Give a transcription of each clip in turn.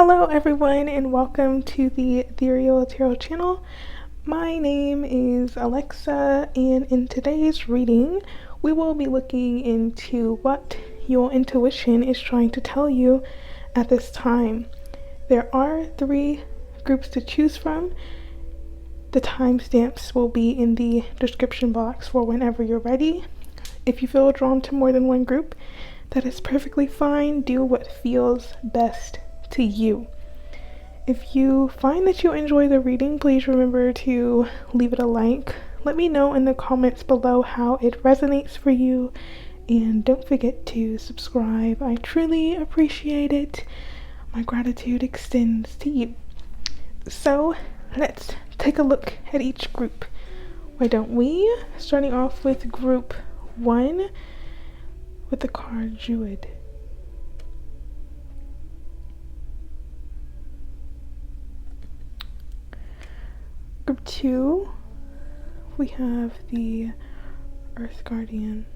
Hello everyone and welcome to the Ethereal Tarot channel. My name is Alexa and in today's reading we will be looking into what your intuition is trying to tell you at this time. There are 3 groups to choose from. The timestamps will be in the description box for whenever you're ready. If you feel drawn to more than one group, that is perfectly fine. Do what feels best to you. If you find that you enjoy the reading, please remember to leave it a like. Let me know in the comments below how it resonates for you, and don't forget to subscribe. I truly appreciate it. My gratitude extends to you. So let's take a look at each group. Why don't we? Starting off with group 1 with the card Druid. Group 2, we have the Earth Guardian.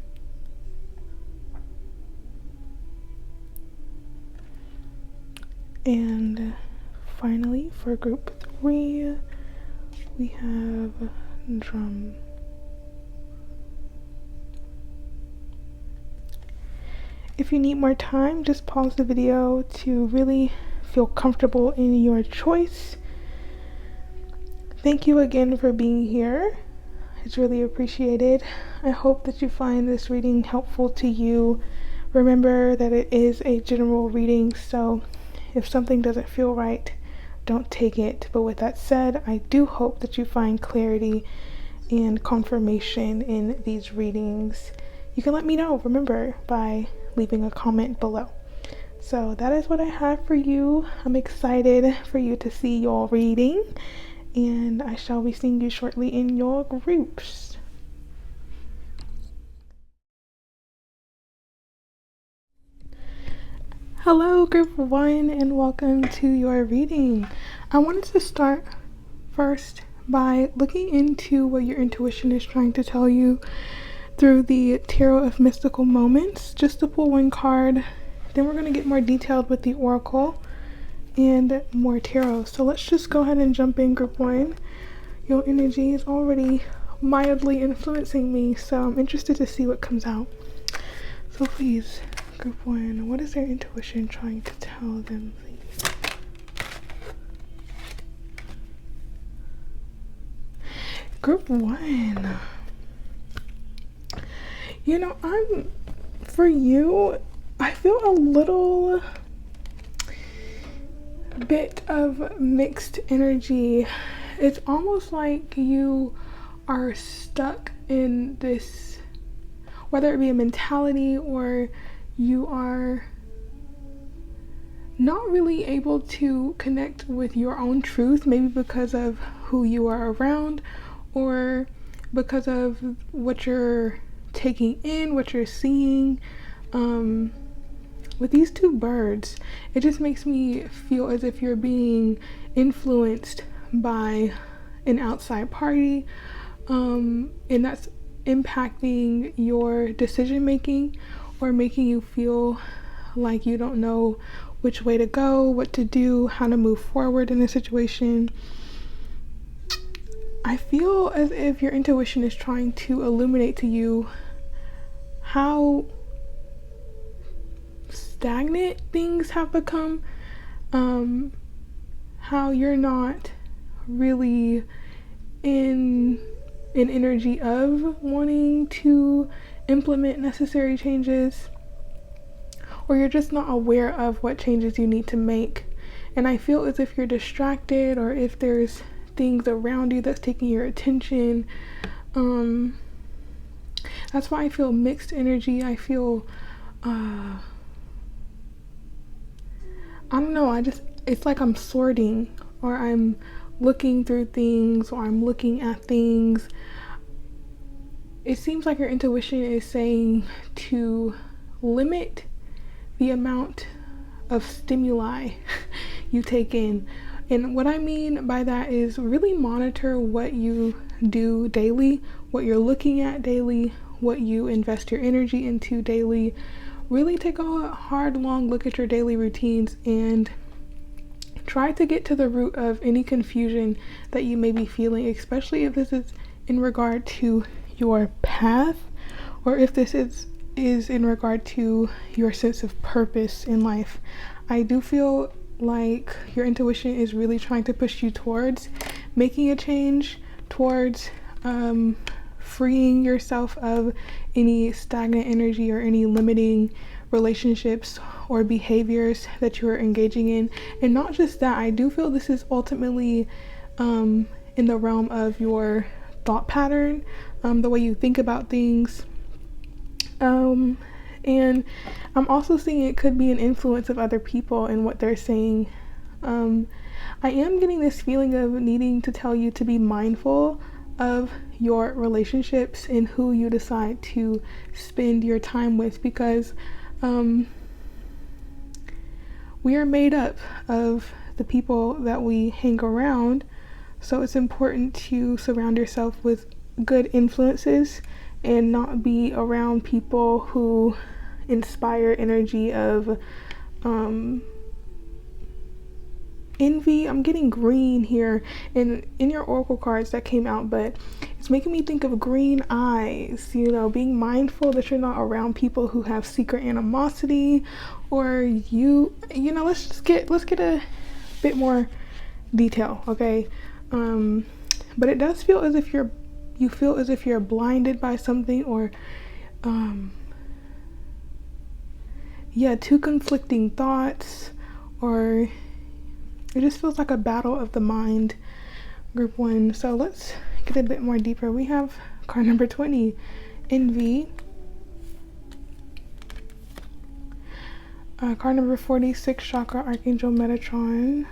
And finally, for group 3, we have Drum. If you need more time, just pause the video to really feel comfortable in your choice. Thank you again for being here. It's really appreciated. I hope that you find this reading helpful to you. Remember that it is a general reading, so if something doesn't feel right, don't take it. But with that said, I do hope that you find clarity and confirmation in these readings. You can let me know, remember, by leaving a comment below. So that is what I have for you. I'm excited for you to see your reading, and I shall be seeing you shortly in your groups. Hello group 1 and welcome to your reading. I wanted to start first by looking into what your intuition is trying to tell you through the Tarot of Mystical Moments. Just to pull one card, then we're going to get more detailed with the Oracle and more tarot. So let's just go ahead and jump in, group 1. Your energy is already mildly influencing me, so I'm interested to see what comes out. So please, group 1, what is their intuition trying to tell them, please? Group 1. You know, for you, I feel a little bit of mixed energy. It's almost like you are stuck in this, whether it be a mentality or you are not really able to connect with your own truth, maybe because of who you are around or because of what you're taking in, what you're seeing. With these 2 birds, it just makes me feel as if you're being influenced by an outside party, and that's impacting your decision making or making you feel like you don't know which way to go, what to do, how to move forward in a situation. I feel as if your intuition is trying to illuminate to you how stagnant things have become, how you're not really in an energy of wanting to implement necessary changes, or you're just not aware of what changes you need to make. And I feel as if you're distracted, or if there's things around you that's taking your attention. That's why I feel mixed energy. I feel I don't know, it's like I'm sorting, or I'm looking through things, or I'm looking at things. It seems like your intuition is saying to limit the amount of stimuli you take in. And what I mean by that is really monitor what you do daily, what you're looking at daily, what you invest your energy into daily. Really take a hard, long look at your daily routines and try to get to the root of any confusion that you may be feeling, especially if this is in regard to your path, or if this is in regard to your sense of purpose in life. I do feel like your intuition is really trying to push you towards making a change, towards freeing yourself of any stagnant energy or any limiting relationships or behaviors that you are engaging in. And not just that, I do feel this is ultimately in the realm of your thought pattern, the way you think about things. And I'm also seeing it could be an influence of other people and what they're saying. I am getting this feeling of needing to tell you to be mindful of your relationships and who you decide to spend your time with, because we are made up of the people that we hang around. So it's important to surround yourself with good influences and not be around people who inspire energy of envy. I'm getting green here in your oracle cards that came out, but it's making me think of green eyes, being mindful that you're not around people who have secret animosity, or let's get a bit more detail, okay? But it does feel as if you feel as if you're blinded by something, or two conflicting thoughts, or it just feels like a battle of the mind, group 1. So let's get a bit more deeper. We have card number 20, envy. Card number 46, chakra, Archangel Metatron.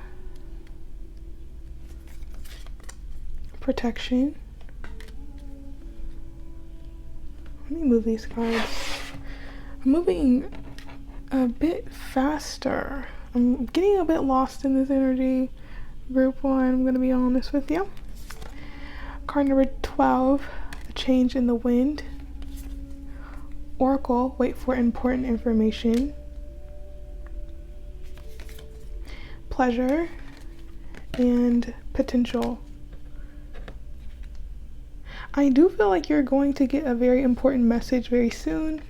Protection. Let me move these cards. I'm moving a bit faster. I'm getting a bit lost in this energy. Group 1, I'm going to be honest with you. Card number 12, the change in the wind. Oracle, wait for important information. Pleasure and potential. I do feel like you're going to get a very important message very soon.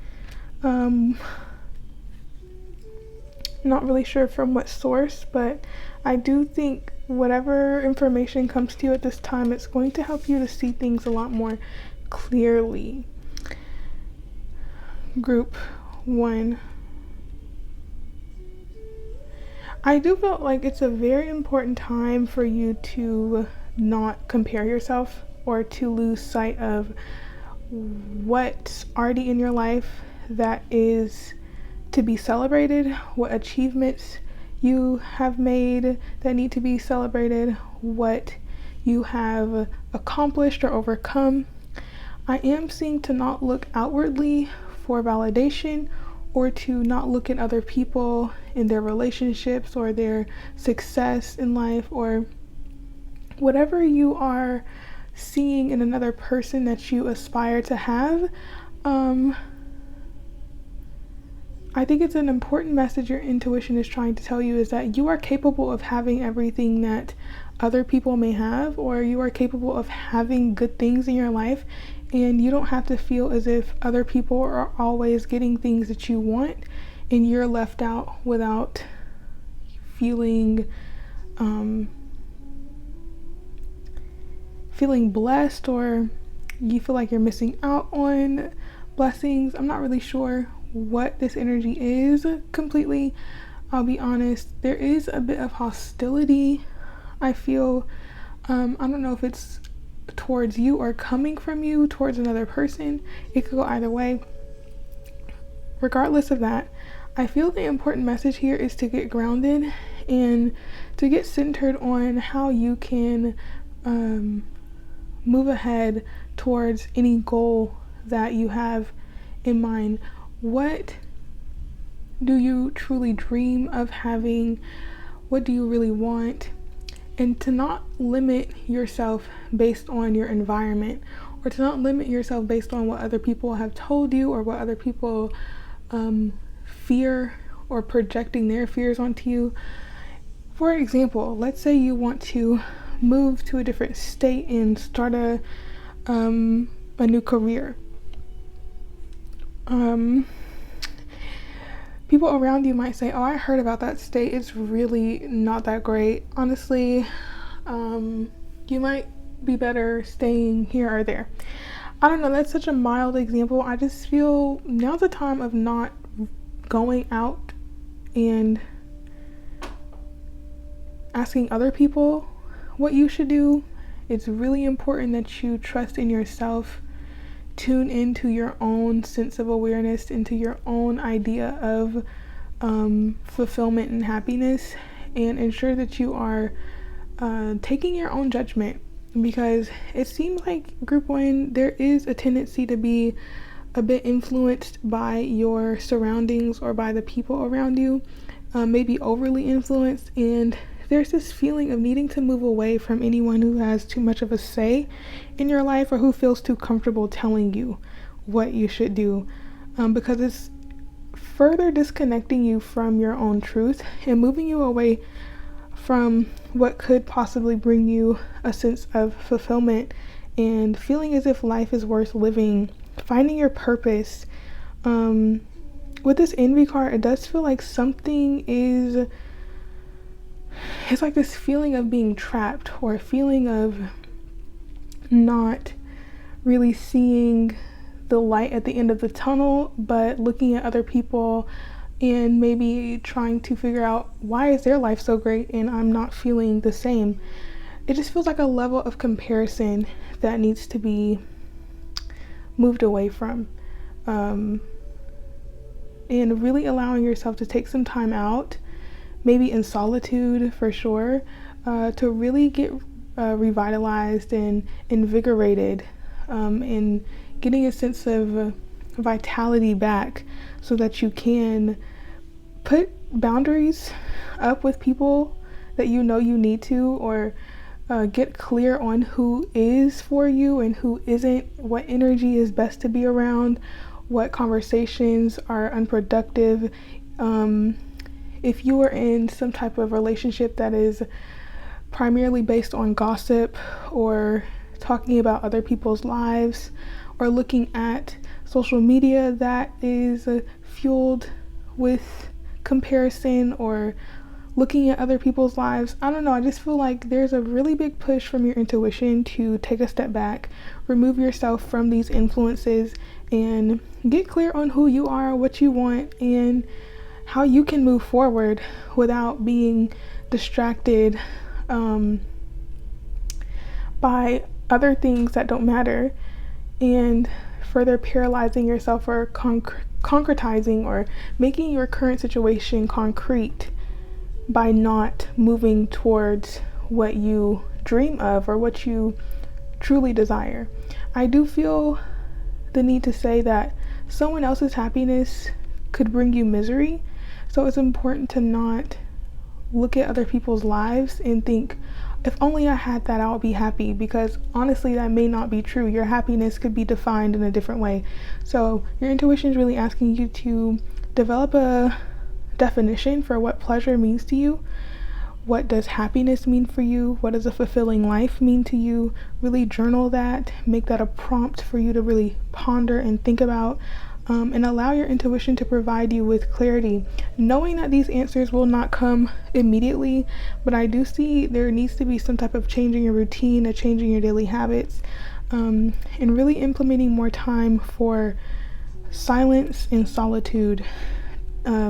Not really sure from what source, but I do think whatever information comes to you at this time, it's going to help you to see things a lot more clearly. Group 1. I do feel like it's a very important time for you to not compare yourself or to lose sight of what's already in your life that is to be celebrated, what achievements you have made that need to be celebrated, what you have accomplished or overcome. I am seeing to not look outwardly for validation, or to not look at other people in their relationships or their success in life, or whatever you are seeing in another person that you aspire to have. I think it's an important message your intuition is trying to tell you, is that you are capable of having everything that other people may have, or you are capable of having good things in your life, and you don't have to feel as if other people are always getting things that you want and you're left out without feeling blessed, or you feel like you're missing out on blessings. I'm not really sure what this energy is completely. I'll be honest, there is a bit of hostility. I feel, I don't know if it's towards you or coming from you towards another person. It could go either way. Regardless of that, I feel the important message here is to get grounded and to get centered on how you can move ahead towards any goal that you have in mind. What do you truly dream of having? What do you really want? And to not limit yourself based on your environment, or to not limit yourself based on what other people have told you, or what other people fear, or projecting their fears onto you. For example, let's say you want to move to a different state and start a new career. People around you might say, oh, I heard about that state, it's really not that great. Honestly, you might be better staying here or there. I don't know, that's such a mild example. I just feel now's the time of not going out and asking other people what you should do. It's really important that you trust in yourself, tune into your own sense of awareness, into your own idea of fulfillment and happiness, and ensure that you are taking your own judgment, because it seems like group one, there is a tendency to be a bit influenced by your surroundings or by the people around you, maybe overly influenced, and there's this feeling of needing to move away from anyone who has too much of a say in your life or who feels too comfortable telling you what you should do, because it's further disconnecting you from your own truth and moving you away from what could possibly bring you a sense of fulfillment and feeling as if life is worth living, finding your purpose. With this envy card, it does feel like something is, it's like this feeling of being trapped, or a feeling of not really seeing the light at the end of the tunnel, but looking at other people and maybe trying to figure out, why is their life so great and I'm not feeling the same. It just feels like a level of comparison that needs to be moved away from, and really allowing yourself to take some time out, maybe in solitude for sure, to really get revitalized and invigorated, and getting a sense of vitality back, so that you can put boundaries up with people that you know you need to, or get clear on who is for you and who isn't, what energy is best to be around, what conversations are unproductive. If you are in some type of relationship that is primarily based on gossip or talking about other people's lives, or looking at social media that is fueled with comparison, or looking at other people's lives, I don't know, I just feel like there's a really big push from your intuition to take a step back, remove yourself from these influences, and get clear on who you are, what you want, and how you can move forward without being distracted by other things that don't matter, and further paralyzing yourself, or concretizing or making your current situation concrete by not moving towards what you dream of or what you truly desire. I do feel the need to say that someone else's happiness could bring you misery, so it's important to not look at other people's lives and think, if only I had that, I would be happy, because honestly, that may not be true. Your happiness could be defined in a different way. So your intuition is really asking you to develop a definition for what pleasure means to you. What does happiness mean for you? What does a fulfilling life mean to you? Really journal that, make that a prompt for you to really ponder and think about, and allow your intuition to provide you with clarity, knowing that these answers will not come immediately, but I do see there needs to be some type of change in your routine, a change in your daily habits, and really implementing more time for silence and solitude,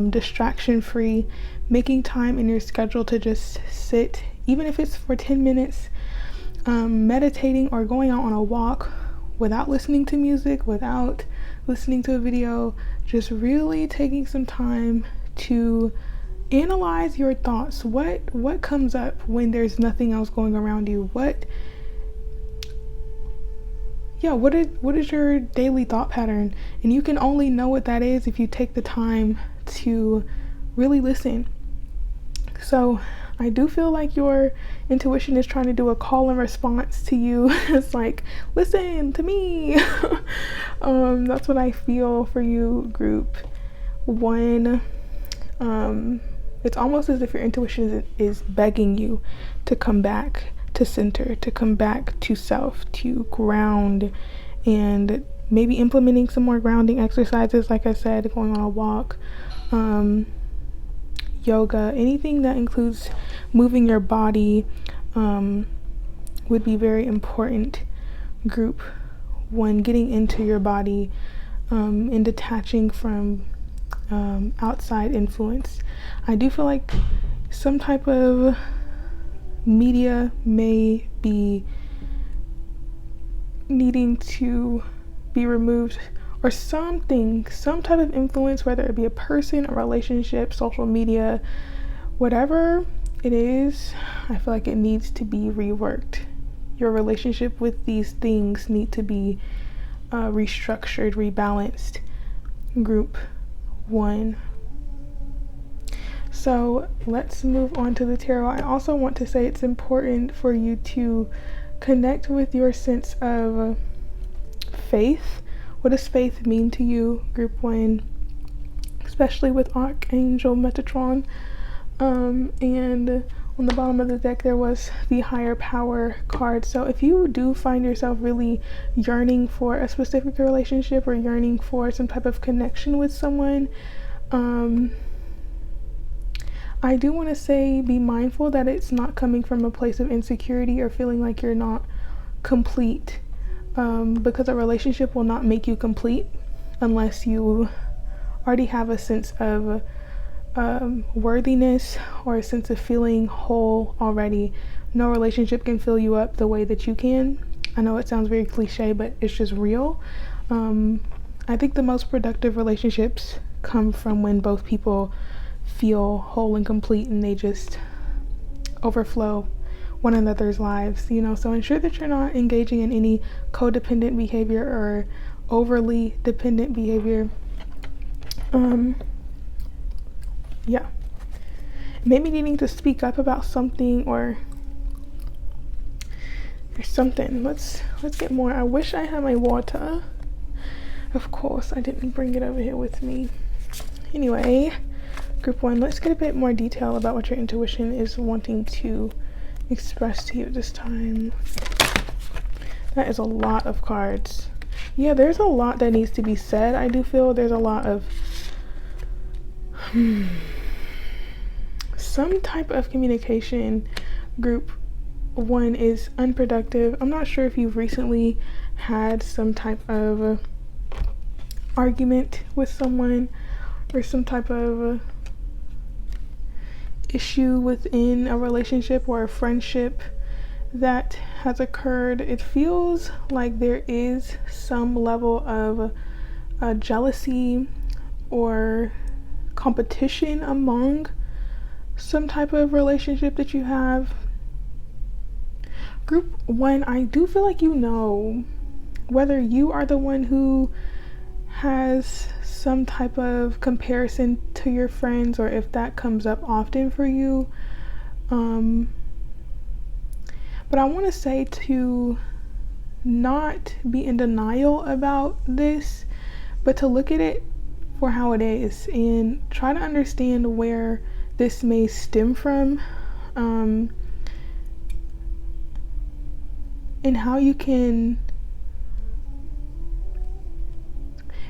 distraction free, making time in your schedule to just sit, even if it's for 10 minutes, meditating or going out on a walk without listening to music, without listening to a video, just really taking some time to analyze your thoughts. What comes up when there's nothing else going around you? What is your daily thought pattern? And you can only know what that is if you take the time to really listen. So I do feel like your intuition is trying to do a call and response to you. It's like, listen to me. That's what I feel for you, group one. it's almost as if your intuition is begging you to come back to center, to come back to self, to ground, and maybe implementing some more grounding exercises, like I said, going on a walk, yoga, anything that includes moving your body would be very important. Group 1, getting into your body and detaching from outside influence. I do feel like some type of media may be needing to be removed, or something, some type of influence, whether it be a person, a relationship, social media, whatever it is. I feel like it needs to be reworked. Your relationship with these things need to be restructured, rebalanced. Group 1. So let's move on to the tarot. I also want to say it's important for you to connect with your sense of faith. What does faith mean to you, Group 1? Especially with Archangel Metatron. And on the bottom of the deck there was the higher power card. So if you do find yourself really yearning for a specific relationship or yearning for some type of connection with someone, I do want to say be mindful that it's not coming from a place of insecurity or feeling like you're not complete, because a relationship will not make you complete unless you already have a sense of worthiness or a sense of feeling whole already. No relationship can fill you up the way that you can. I know it sounds very cliche, but it's just real. I think the most productive relationships come from when both people feel whole and complete and they just overflow one another's lives, so ensure that you're not engaging in any codependent behavior or overly dependent behavior. Yeah, maybe needing to speak up about something or something. Let's get more. I wish I had my water. Of course I didn't bring it over here with me. Anyway, Group 1, let's get a bit more detail about what your intuition is wanting to express to you this time. That is a lot of cards. Yeah, there's a lot that needs to be said. I do feel there's a lot of some type of communication. Group 1 is unproductive. I'm not sure if you've recently had some type of argument with someone or some type of issue within a relationship or a friendship that has occurred. It feels like there is some level of jealousy or competition among some type of relationship that you have. Group 1, I do feel like whether you are the one who has some type of comparison to your friends or if that comes up often for you. But I want to say to not be in denial about this, but to look at it for how it is and try to understand where this may stem from, and how you can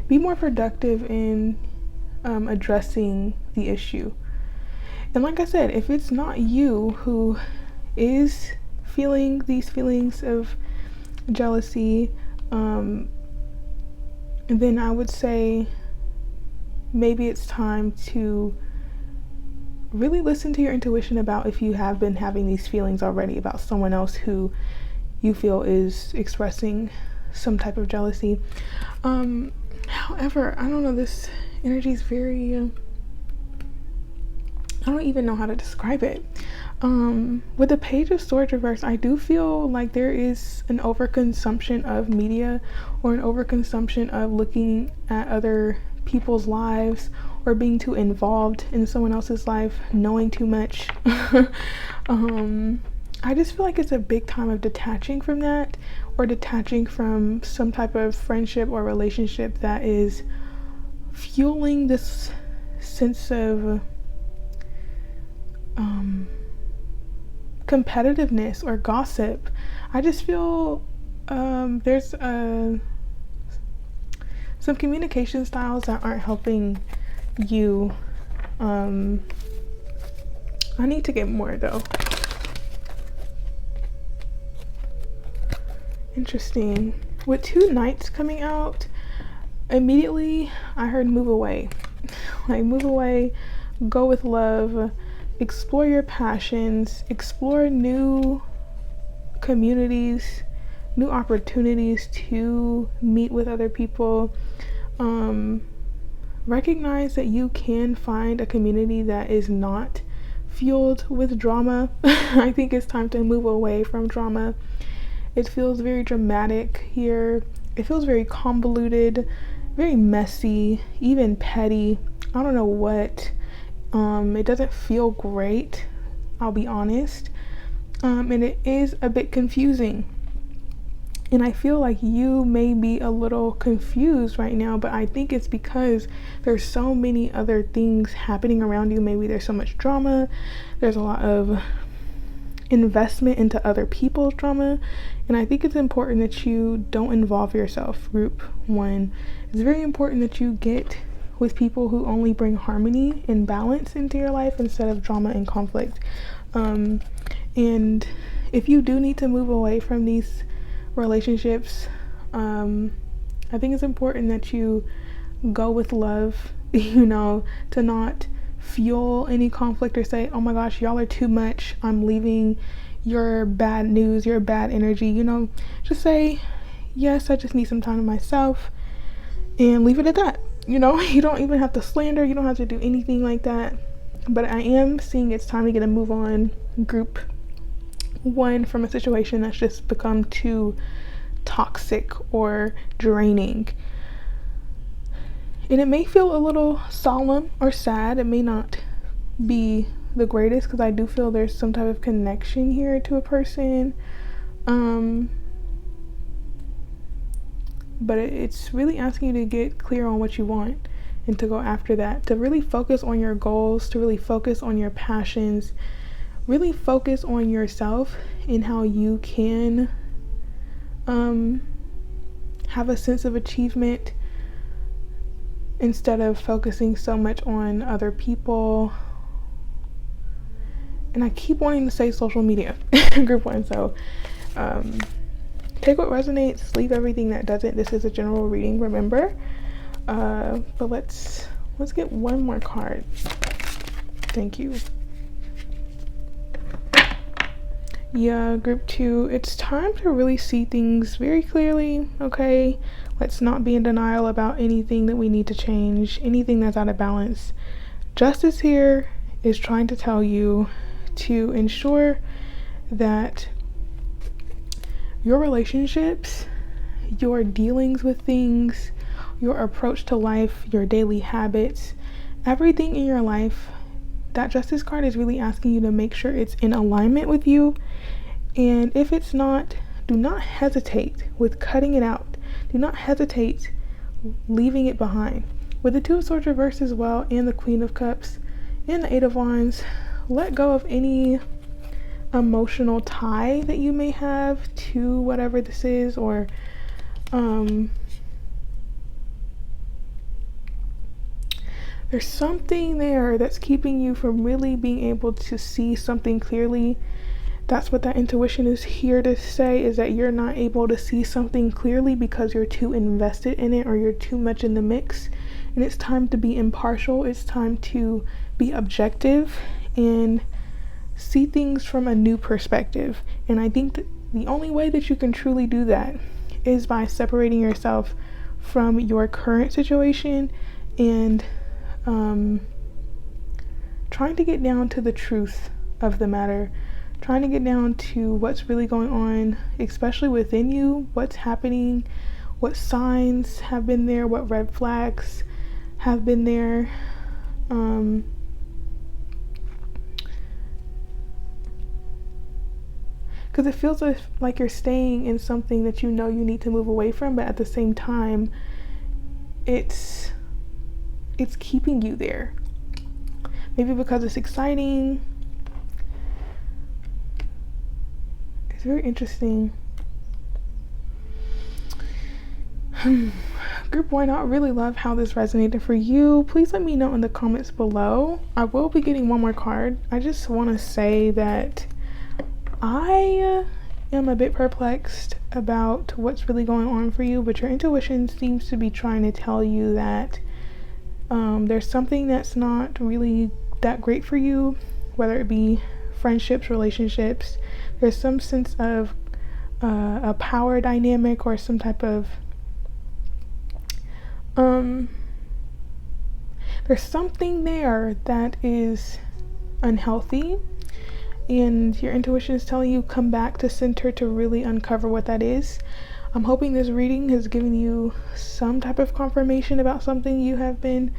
be more productive in addressing the issue. And like I said, if it's not you who is feeling these feelings of jealousy, then I would say maybe it's time to really listen to your intuition about if you have been having these feelings already about someone else who you feel is expressing some type of jealousy. However, I don't know, this energy is very, I don't even know how to describe it. With the Page of Swords reverse, I do feel like there is an overconsumption of media or an overconsumption of looking at other people's lives or being too involved in someone else's life, knowing too much. I just feel like it's a big time of detaching from that, or detaching from some type of friendship or relationship that is fueling this sense of competitiveness or gossip. I just feel there's some communication styles that aren't helping you. I need to get more though. Interesting. With 2 knights coming out, immediately I heard move away. Like, move away, go with love, explore your passions, explore new communities, new opportunities to meet with other people. Recognize that you can find a community that is not fueled with drama. I think it's time to move away from drama. It feels very dramatic here. It feels very convoluted, very messy, even petty. I don't know what. It doesn't feel great, I'll be honest. And it is a bit confusing. And I feel like you may be a little confused right now, but I think it's because there's so many other things happening around you. Maybe there's so much drama. There's a lot of investment into other people's drama. And I think it's important that you don't involve yourself. Group 1. It's very important that you get with people who only bring harmony and balance into your life instead of drama and conflict. And if you do need to move away from these relationships, I think it's important that you go with love, to not fuel any conflict or say, oh my gosh, y'all are too much, I'm leaving, you're bad news, you're bad energy. Just say, yes, I just need some time to myself, and leave it at that. You don't even have to slander, you don't have to do anything like that. But I am seeing it's time to get a move on, group 1, from a situation that's just become too toxic or draining. And it may feel a little solemn or sad. It may not be the greatest, because I do feel there's some type of connection here to a person. But it's really asking you to get clear on what you want and to go after that, to really focus on your goals, to really focus on your passions, really focus on yourself and how you can have a sense of achievement instead of focusing so much on other people. And I keep wanting to say social media, group 1. So take what resonates, leave everything that doesn't. This is a general reading, remember. But let's get one more card. Thank you. Yeah, group 2, it's time to really see things very clearly, okay? Let's not be in denial about anything that we need to change, anything that's out of balance. Justice here is trying to tell you to ensure that your relationships, your dealings with things, your approach to life, your daily habits, everything in your life, that justice card is really asking you to make sure it's in alignment with you. And if it's not, do not hesitate with cutting it out. Do not hesitate leaving it behind. With the 2 of Swords reversed as well, and the Queen of Cups, and the 8 of Wands, let go of any emotional tie that you may have to whatever this is, or there's something there that's keeping you from really being able to see something clearly. That's what that intuition is here to say, is that you're not able to see something clearly because you're too invested in it, or you're too much in the mix. And it's time to be impartial. It's time to be objective and see things from a new perspective. And I think that the only way that you can truly do that is by separating yourself from your current situation and trying to get down to the truth of the matter, trying to get down to what's really going on, especially within you, what's happening, what signs have been there, what red flags have been there. Because it feels like you're staying in something that you know you need to move away from, but at the same time, it's keeping you there. Maybe because it's exciting, It's very interesting. Group 1, I really love how this resonated for you. Please let me know in the comments below. I will be getting one more card. I just want to say that I am a bit perplexed about what's really going on for you, but your intuition seems to be trying to tell you that there's something that's not really that great for you, whether it be friendships, relationships. There's some sense of a power dynamic or some type of there's something there that is unhealthy, and your intuition is telling you come back to center to really uncover what that is. I'm hoping this reading has given you some type of confirmation about something you have been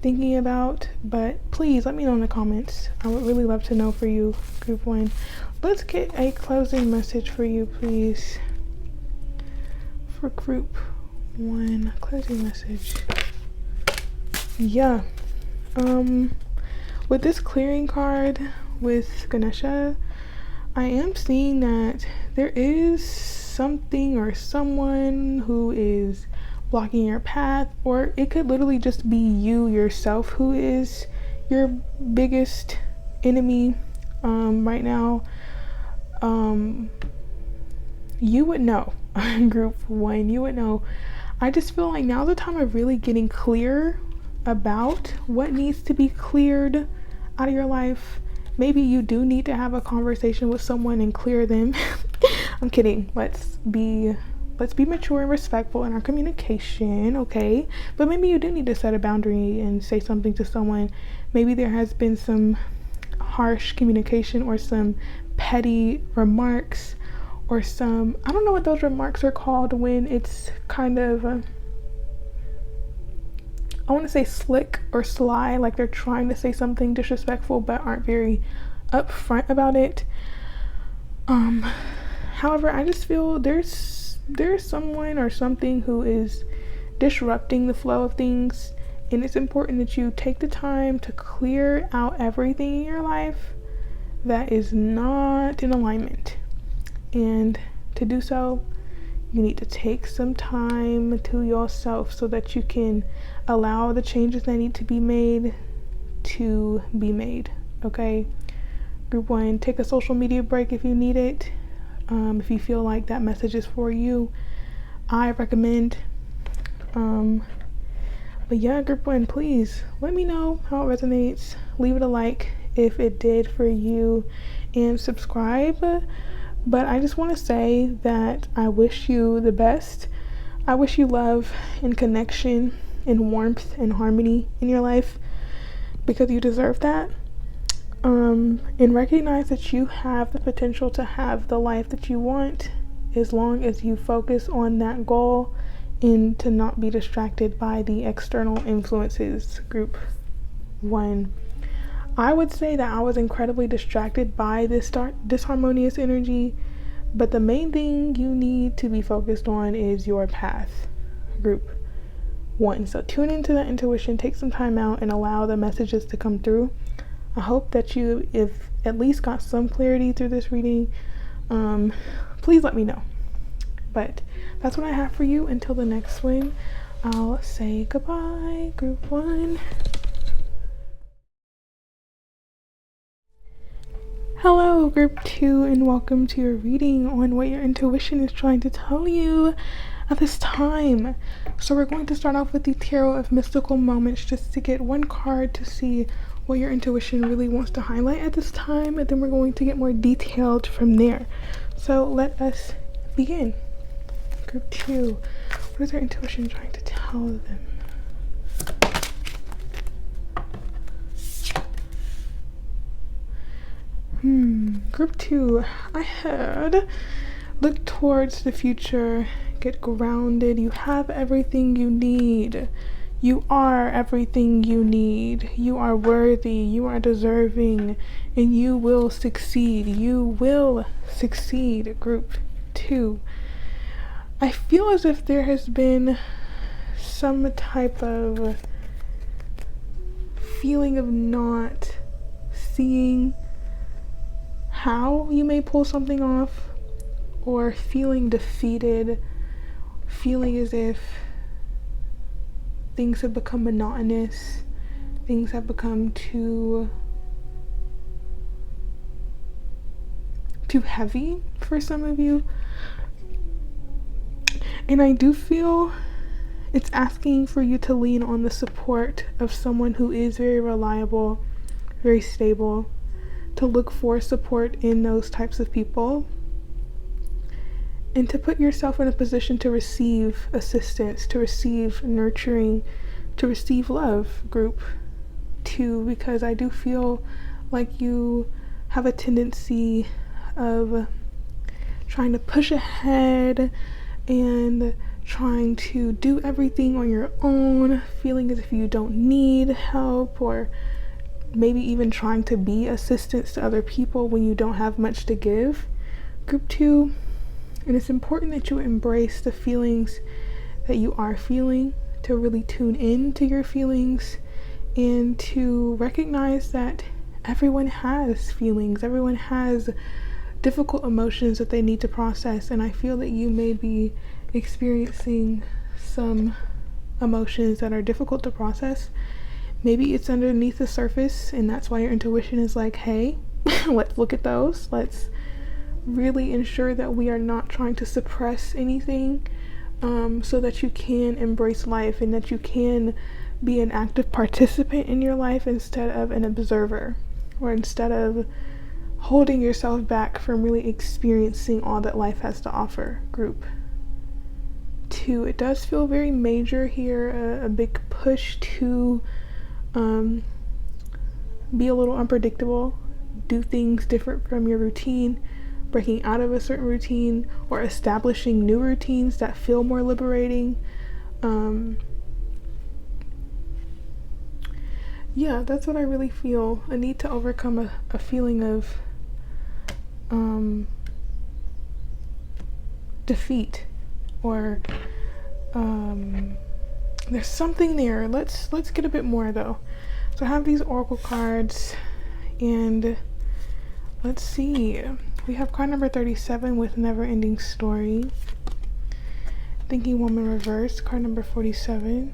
thinking about, but please let me know in the comments. I would really love to know for you, Group 1. Let's get a closing message for you, please, for Group 1. Closing message. Yeah. With this clearing card with Ganesha, I am seeing that there is something or someone who is blocking your path, or it could literally just be you yourself who is your biggest enemy right now. You would know. Group 1, you would know. I just feel like now's the time of really getting clear about what needs to be cleared out of your life. Maybe you do need to have a conversation with someone and clear them. I'm kidding. Let's be mature and respectful in our communication, okay? But maybe you do need to set a boundary and say something to someone. Maybe there has been some harsh communication or some petty remarks or some, I don't know what those remarks are called when it's kind of I want to say slick or sly, like they're trying to say something disrespectful but aren't very upfront about it. However, I just feel there's someone or something who is disrupting the flow of things, and it's important that you take the time to clear out everything in your life that is not in alignment. And to do so, you need to take some time to yourself so that you can allow the changes that need to be made, okay? Group 1, take a social media break if you need it. If you feel like that message is for you, I recommend. But yeah, Group 1, please let me know how it resonates. Leave it a like if it did for you, and subscribe. But I just want to say that I wish you the best. I wish you love and connection and warmth and harmony in your life, because you deserve that. And recognize that you have the potential to have the life that you want, as long as you focus on that goal and to not be distracted by the external influences. Group 1. I would say that I was incredibly distracted by this disharmonious energy, but the main thing you need to be focused on is your path. Group 1. So tune into that intuition, take some time out, and allow the messages to come through. I hope that you have at least got some clarity through this reading. Please let me know. But that's what I have for you. Until the next one, I'll say goodbye, Group 1. Hello, Group 2, and welcome to your reading on what your intuition is trying to tell you at this time. So we're going to start off with the Tarot of Mystical Moments, just to get one card to see what your intuition really wants to highlight at this time, and then we're going to get more detailed from there. So let us begin. Group 2, what is our intuition trying to tell them? Group 2, I heard look towards the future, get grounded. You have everything you need. You are everything you need. You are worthy, you are deserving, and you will succeed. You will succeed, Group 2. I feel as if there has been some type of feeling of not seeing how you may pull something off, or feeling defeated, feeling as if things have become monotonous, things have become too heavy for some of you. And I do feel it's asking for you to lean on the support of someone who is very reliable, very stable, to look for support in those types of people, and to put yourself in a position to receive assistance, to receive nurturing, to receive love, group 2, because I do feel like you have a tendency of trying to push ahead and trying to do everything on your own, feeling as if you don't need help, or maybe even trying to be assistance to other people when you don't have much to give, group 2. And it's important that you embrace the feelings that you are feeling, to really tune in to your feelings, and to recognize that everyone has feelings, everyone has difficult emotions that they need to process. And I feel that you may be experiencing some emotions that are difficult to process. Maybe it's underneath the surface, and that's why your intuition is like, hey, let's look at those. Let's really ensure that we are not trying to suppress anything, so that you can embrace life and that you can be an active participant in your life instead of an observer, or instead of holding yourself back from really experiencing all that life has to offer, group 2. It does feel very major here, a big push to be a little unpredictable, do things different from your routine, breaking out of a certain routine, or establishing new routines that feel more liberating. Yeah, that's what I really feel. A need to overcome a feeling of defeat, or there's something there. Let's get a bit more though. So I have these oracle cards, and let's see. We have card number 37 with Never Ending Story. Thinking Woman reverse, card number 47.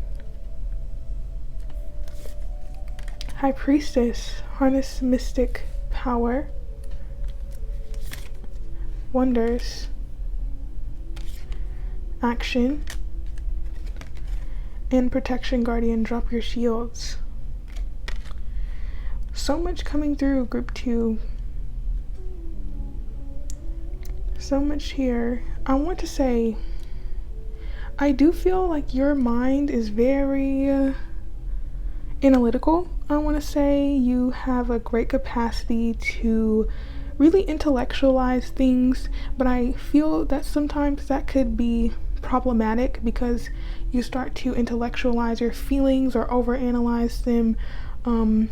High Priestess, harness mystic power. Wonders. Action. And Protection Guardian, drop your shields. So much coming through, group 2. So much here. I want to say, I do feel like your mind is very analytical. I want to say you have a great capacity to really intellectualize things, but I feel that sometimes that could be problematic because you start to intellectualize your feelings or overanalyze them. I'm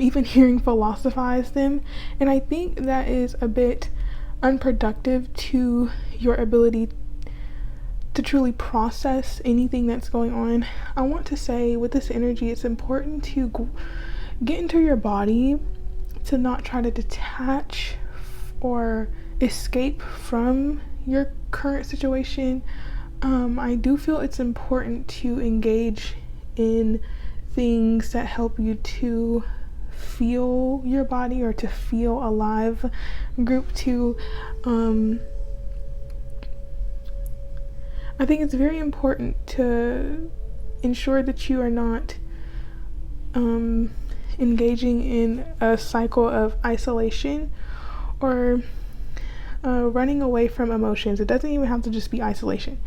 even hearing philosophize them, and I think that is a bit unproductive to your ability to truly process anything that's going on. I want to say with this energy, it's important to get into your body, to not try to detach or escape from your current situation. I do feel it's important to engage in things that help you to feel your body or to feel alive. Group 2, I think it's very important to ensure that you are not engaging in a cycle of isolation or running away from emotions. It doesn't even have to just be isolation.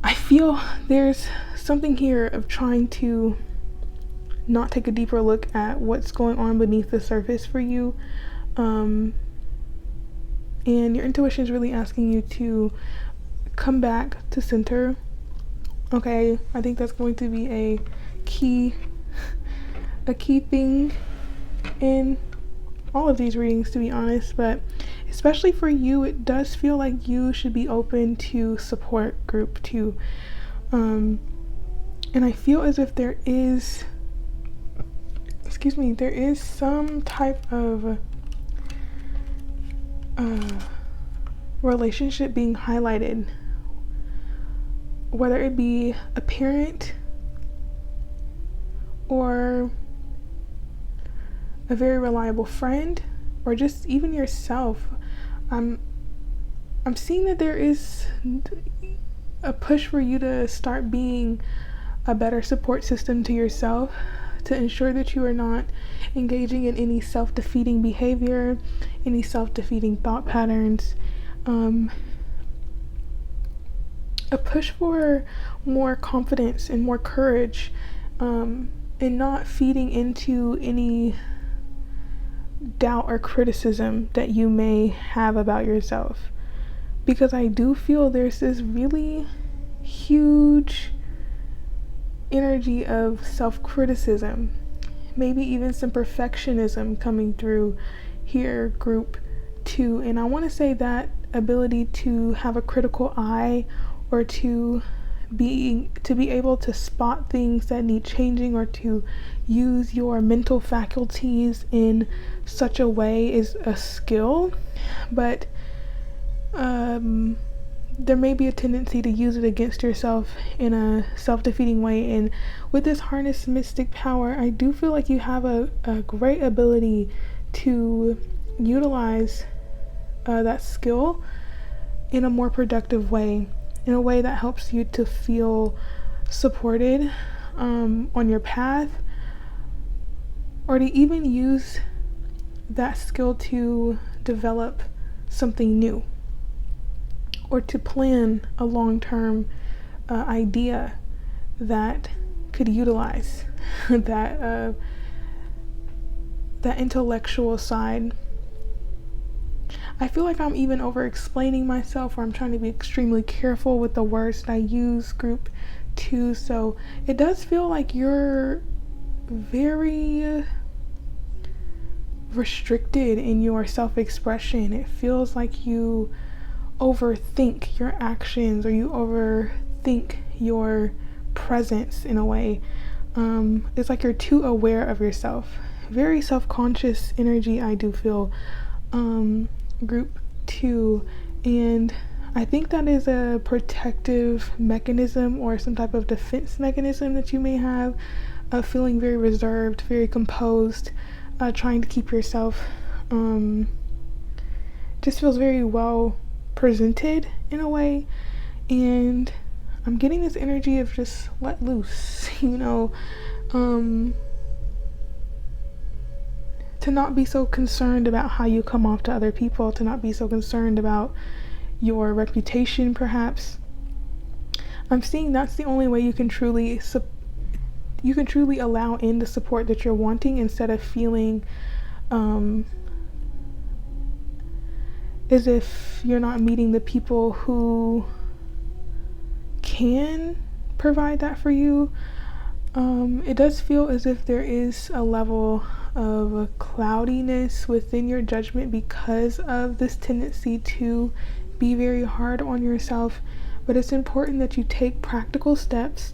I feel there's something here of trying to not take a deeper look at what's going on beneath the surface for you, and your intuition is really asking you to come back to center. Okay, I think that's going to be a key thing in all of these readings, to be honest, but especially for you, it does feel like you should be open to support, group 2. And I feel as if there is some type of relationship being highlighted, whether it be a parent or a very reliable friend or just even yourself. I'm seeing that there is a push for you to start being a better support system to yourself, to ensure that you are not engaging in any self-defeating behavior, any self-defeating thought patterns. A push for more confidence and more courage, and not feeding into any doubt or criticism that you may have about yourself. Because I do feel there's this really huge energy of self-criticism, maybe even some perfectionism coming through here, group 2. And I want to say that ability to have a critical eye, or to be able to spot things that need changing, or to use your mental faculties in such a way, is a skill. But there may be a tendency to use it against yourself in a self-defeating way. And with this harness mystic power, I do feel like you have a great ability to utilize that skill in a more productive way, in a way that helps you to feel supported on your path, or to even use that skill to develop something new, or to plan a long-term idea that could utilize that intellectual side. I feel like I'm even over explaining myself, or I'm trying to be extremely careful with the words that I use, group 2. So it does feel like you're very restricted in your self-expression. It feels like you overthink your actions, or you overthink your presence in a way. It's like you're too aware of yourself. Very self-conscious energy, I do feel, group 2. And I think that is a protective mechanism, or some type of defense mechanism that you may have, feeling very reserved, very composed, trying to keep yourself just feels very well presented in a way. And I'm getting this energy of just let loose, to not be so concerned about how you come off to other people, to not be so concerned about your reputation, perhaps. I'm seeing that's the only way you can truly allow in the support that you're wanting, instead of feeling as if you're not meeting the people who can provide that for you. It does feel as if there is a level of cloudiness within your judgment because of this tendency to be very hard on yourself. But it's important that you take practical steps,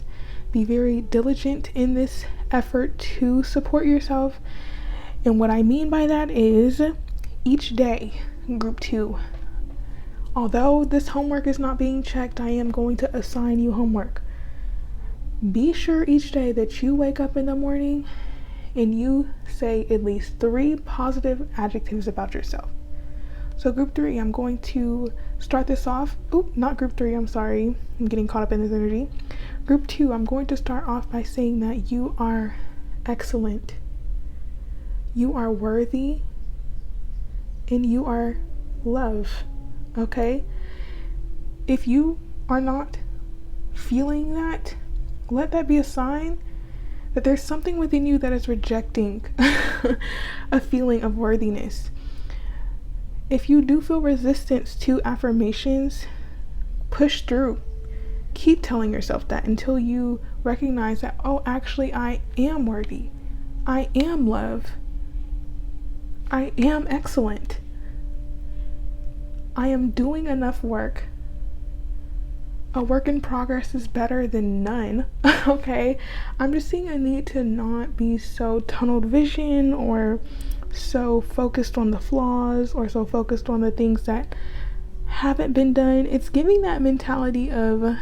be very diligent in this effort to support yourself. And what I mean by that is, each day, group 2, although this homework is not being checked, I am going to assign you homework. Be sure each day that you wake up in the morning and you say at least 3 positive adjectives about yourself. So group 3, I'm going to start this off. Not group 3, I'm sorry. I'm getting caught up in this energy. Group 2, I'm going to start off by saying that you are excellent, you are worthy, and you are love. Okay? If you are not feeling that, let that be a sign that there's something within you that is rejecting a feeling of worthiness. If you do feel resistance to affirmations, push through. Keep telling yourself that until you recognize that, oh, actually, I am worthy. I am love. I am excellent. I am doing enough work. A work in progress is better than none. Okay? I'm just seeing a need to not be so tunneled vision, or so focused on the flaws, or so focused on the things that haven't been done. It's giving that mentality of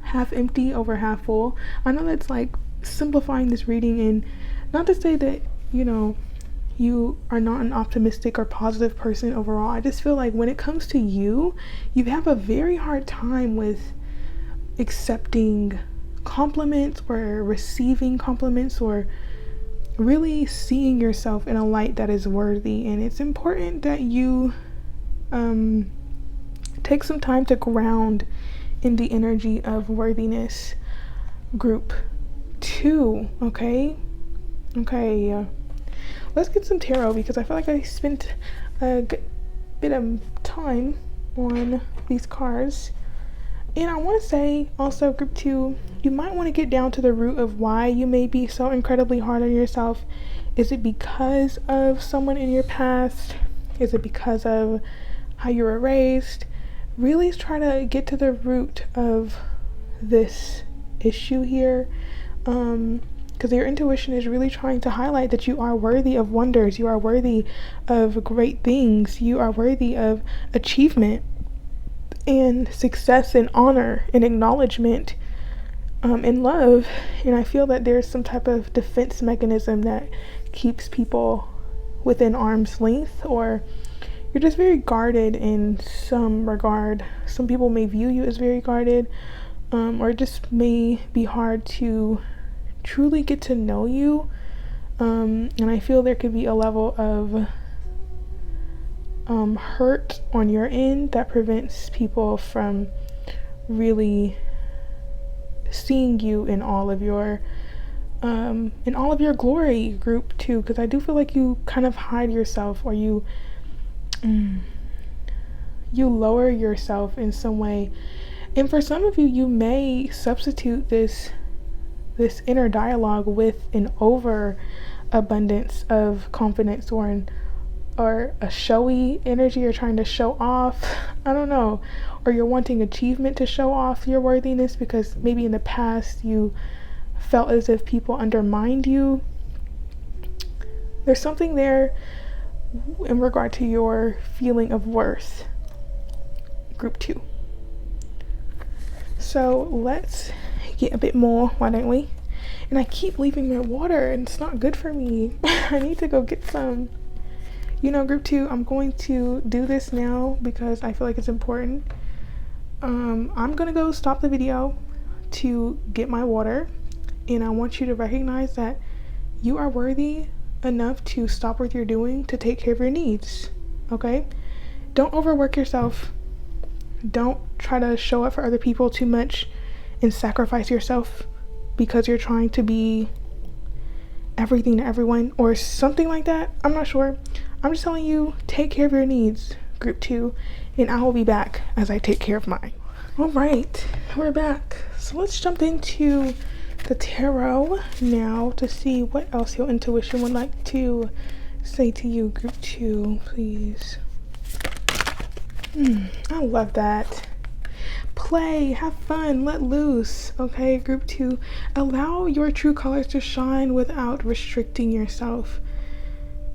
half empty over half full. I know that's like simplifying this reading, and not to say that, you know, you are not an optimistic or positive person overall. I just feel like when it comes to you, you have a very hard time with accepting compliments or receiving compliments or really seeing yourself in a light that is worthy. And it's important that you take some time to ground in the energy of worthiness. Group 2, okay? Let's get some tarot, because I feel like I spent a good bit of time on these cards. And I want to say also, group 2, you might want to get down to the root of why you may be so incredibly hard on yourself. Is it because of someone in your past? Is it because of how you were raised? Really try to get to the root of this issue here. Because your intuition is really trying to highlight that you are worthy of wonders. You are worthy of great things. You are worthy of achievement and success and honor and acknowledgement and love. And I feel that there's some type of defense mechanism that keeps people within arm's length, or you're just very guarded in some regard. Some people may view you as very guarded, or it just may be hard to truly get to know you. And I feel there could be a level of hurt on your end that prevents people from really seeing you in all of your glory, group 2, because I do feel like you kind of hide yourself, or you lower yourself in some way. And for some of you, you may substitute this inner dialogue with an overabundance of confidence, or a showy energy. You're trying to show off, I don't know, or you're wanting achievement to show off your worthiness, because maybe in the past you felt as if people undermined you. There's something there in regard to your feeling of worth, group 2. So let's get a bit more, why don't we? And I keep leaving my water, and it's not good for me. I need to go get some. You know, group 2, I'm going to do this now because I feel like it's important. I'm gonna go stop the video to get my water, and I want you to recognize that you are worthy enough to stop what you're doing to take care of your needs, okay? Don't overwork yourself. Don't try to show up for other people too much and sacrifice yourself because you're trying to be everything to everyone or something like that. I'm not sure. I'm just telling you, take care of your needs, group 2, and I will be back as I take care of mine. All right, we're back. So let's jump into the tarot now to see what else your intuition would like to say to you, group 2, please. I love that. Play, have fun, let loose. Okay, group 2, allow your true colors to shine without restricting yourself.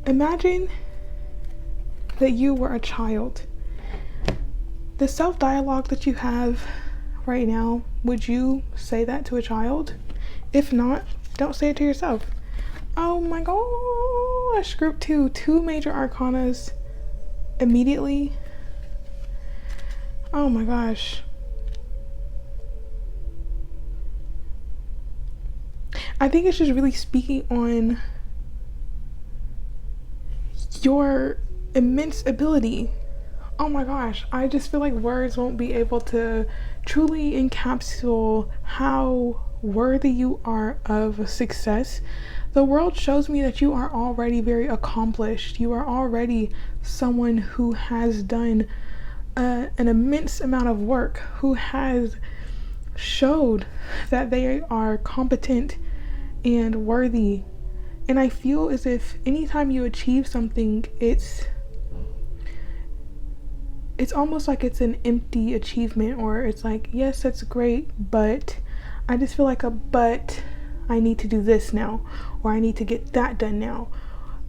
Imagine that you were a child. The self-dialogue that you have right now, would you say that to a child? If not, don't say it to yourself. Oh my gosh, group 2, 2 major arcanas immediately. Oh my gosh. I think it's just really speaking on your immense ability. Oh my gosh, I just feel like words won't be able to truly encapsulate how worthy you are of success. The world shows me that you are already very accomplished. You are already someone who has done an immense amount of work, who has showed that they are competent and worthy. And I feel as if anytime you achieve something, it's almost like it's an empty achievement, or it's like, yes, that's great, but I just feel like I need to do this now, or I need to get that done now.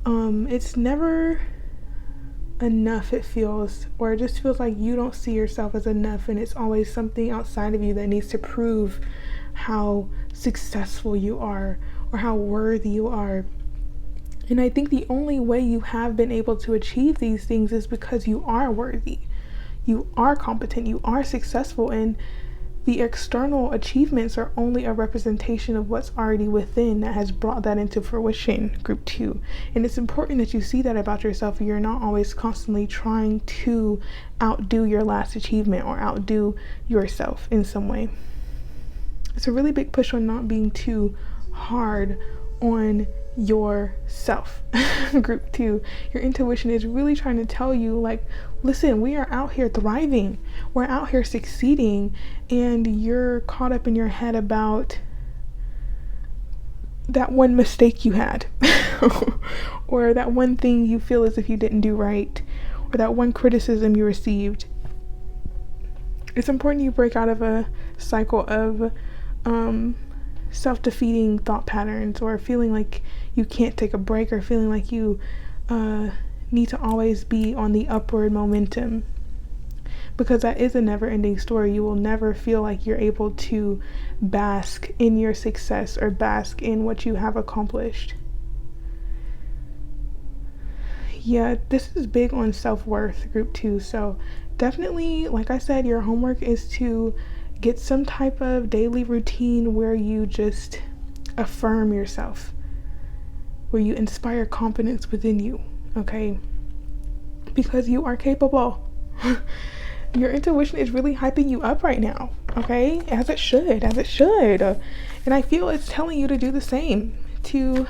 It's never enough it feels, or it just feels like you don't see yourself as enough, and it's always something outside of you that needs to prove how successful you are or how worthy you are. And I think the only way you have been able to achieve these things is because you are worthy, you are competent, you are successful, and the external achievements are only a representation of what's already within that has brought that into fruition, group 2. And it's important that you see that about yourself. You're not always constantly trying to outdo your last achievement or outdo yourself in some way. It's a really big push on not being too hard on yourself. Group 2, your intuition is really trying to tell you, like, listen, we are out here thriving, we're out here succeeding, and you're caught up in your head about that one mistake you had or that one thing you feel as if you didn't do right, or that one criticism you received. It's important you break out of a cycle of self-defeating thought patterns, or feeling like you can't take a break, or feeling like you need to always be on the upward momentum, because that is a never-ending story. You will never feel like you're able to bask in your success or bask in what you have accomplished. Yeah, this is big on self-worth, group 2. So definitely, like I said, your homework is to get some type of daily routine where you just affirm yourself, where you inspire confidence within you, okay? Because you are capable. Your intuition is really hyping you up right now, okay? As it should. And I feel it's telling you to do the same, to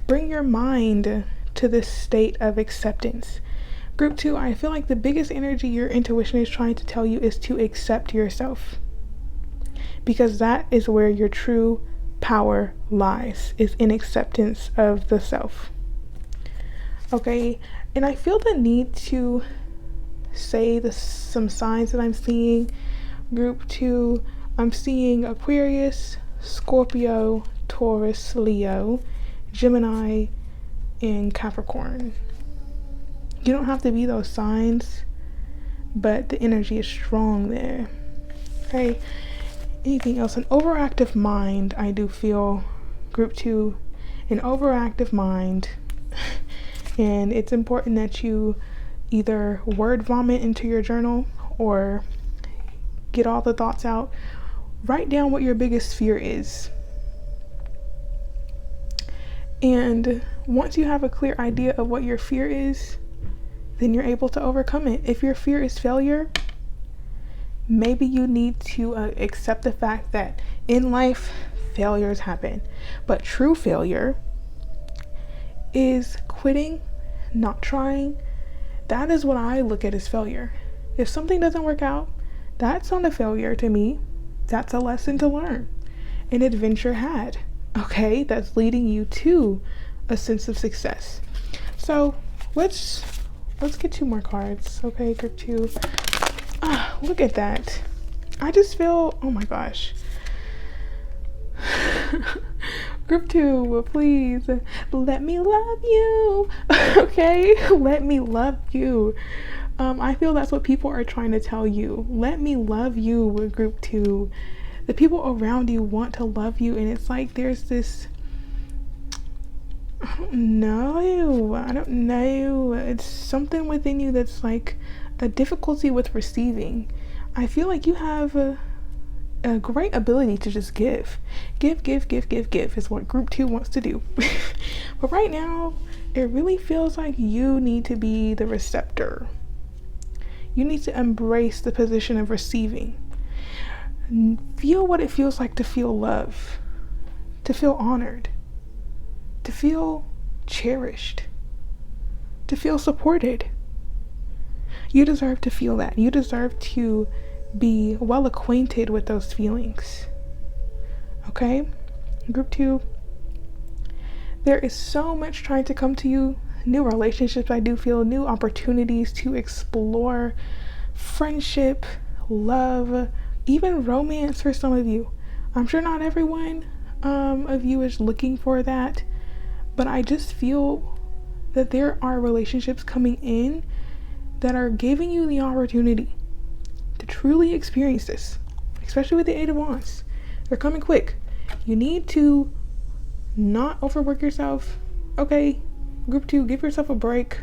bring your mind to this state of acceptance. Group 2, I feel like the biggest energy your intuition is trying to tell you is to accept yourself, because that is where your true power lies, is in acceptance of the self. Okay, and I feel the need to say some signs that I'm seeing. Group 2, I'm seeing Aquarius, Scorpio, Taurus, Leo, Gemini, and Capricorn. You don't have to be those signs, but the energy is strong there. Okay. Anything else? An overactive mind, I do feel, group 2, an overactive mind. And it's important that you either word vomit into your journal or get all the thoughts out. Write down what your biggest fear is. And once you have a clear idea of what your fear is, then you're able to overcome it. If your fear is failure, maybe you need to accept the fact that in life, failures happen. But true failure is quitting, not trying. That is what I look at as failure. If something doesn't work out, that's not a failure to me. That's a lesson to learn, an adventure had, okay? That's leading you to a sense of success. So let's get 2 more cards, okay? Group 2. Look at that. I just feel, oh my gosh. Group 2, please let me love you. Okay, let me love you. I feel that's what people are trying to tell you. Let me love you with group 2. The people around you want to love you, and it's like there's this, I don't know. It's something within you that's like a difficulty with receiving. I feel like you have a great ability to just give is what group 2 wants to do. But right now, it really feels like you need to be the receptor. You need to embrace the position of receiving. Feel what it feels like to feel love, to feel honored, to feel cherished, to feel supported. You deserve to feel that. You deserve to be well acquainted with those feelings. Okay? Group 2, there is so much trying to come to you. New relationships, I do feel, new opportunities to explore friendship, love, even romance for some of you. I'm sure not everyone of you is looking for that, but I just feel that there are relationships coming in that are giving you the opportunity to truly experience this, especially with the Eight of Wands. They're coming quick. You need to not overwork yourself. Okay, group 2, give yourself a break.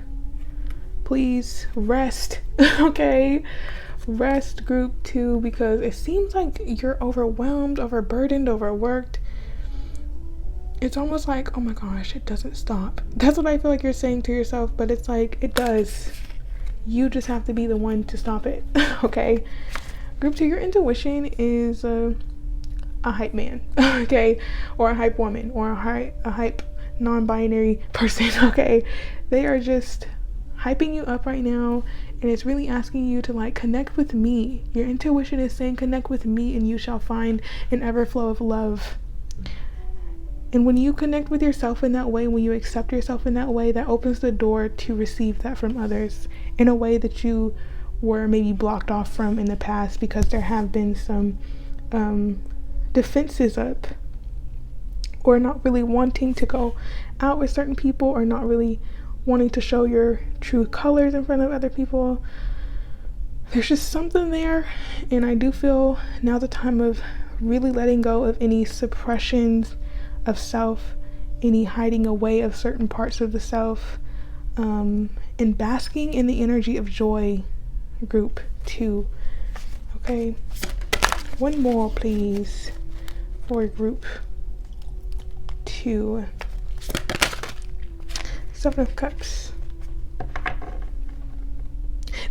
Please rest. Okay, rest, group 2, because it seems like you're overwhelmed, overburdened, overworked. It's almost like, oh my gosh, it doesn't stop. That's what I feel like you're saying to yourself, but it's like, it does. You just have to be the one to stop it. Okay, group 2, your intuition is a hype man. Okay, or a hype woman, or a hype non-binary person. Okay, they are just hyping you up right now, and it's really asking you to like connect with me. Your intuition is saying connect with me and you shall find an everflow of love. And when you connect with yourself in that way, when you accept yourself in that way, that opens the door to receive that from others in a way that you were maybe blocked off from in the past, because there have been some defenses up, or not really wanting to go out with certain people, or not really wanting to show your true colors in front of other people. There's just something there, and I do feel now's the time of really letting go of any suppressions of self, any hiding away of certain parts of the self, and basking in the energy of joy, group 2. Okay, one more please for group 2. 7 of Cups.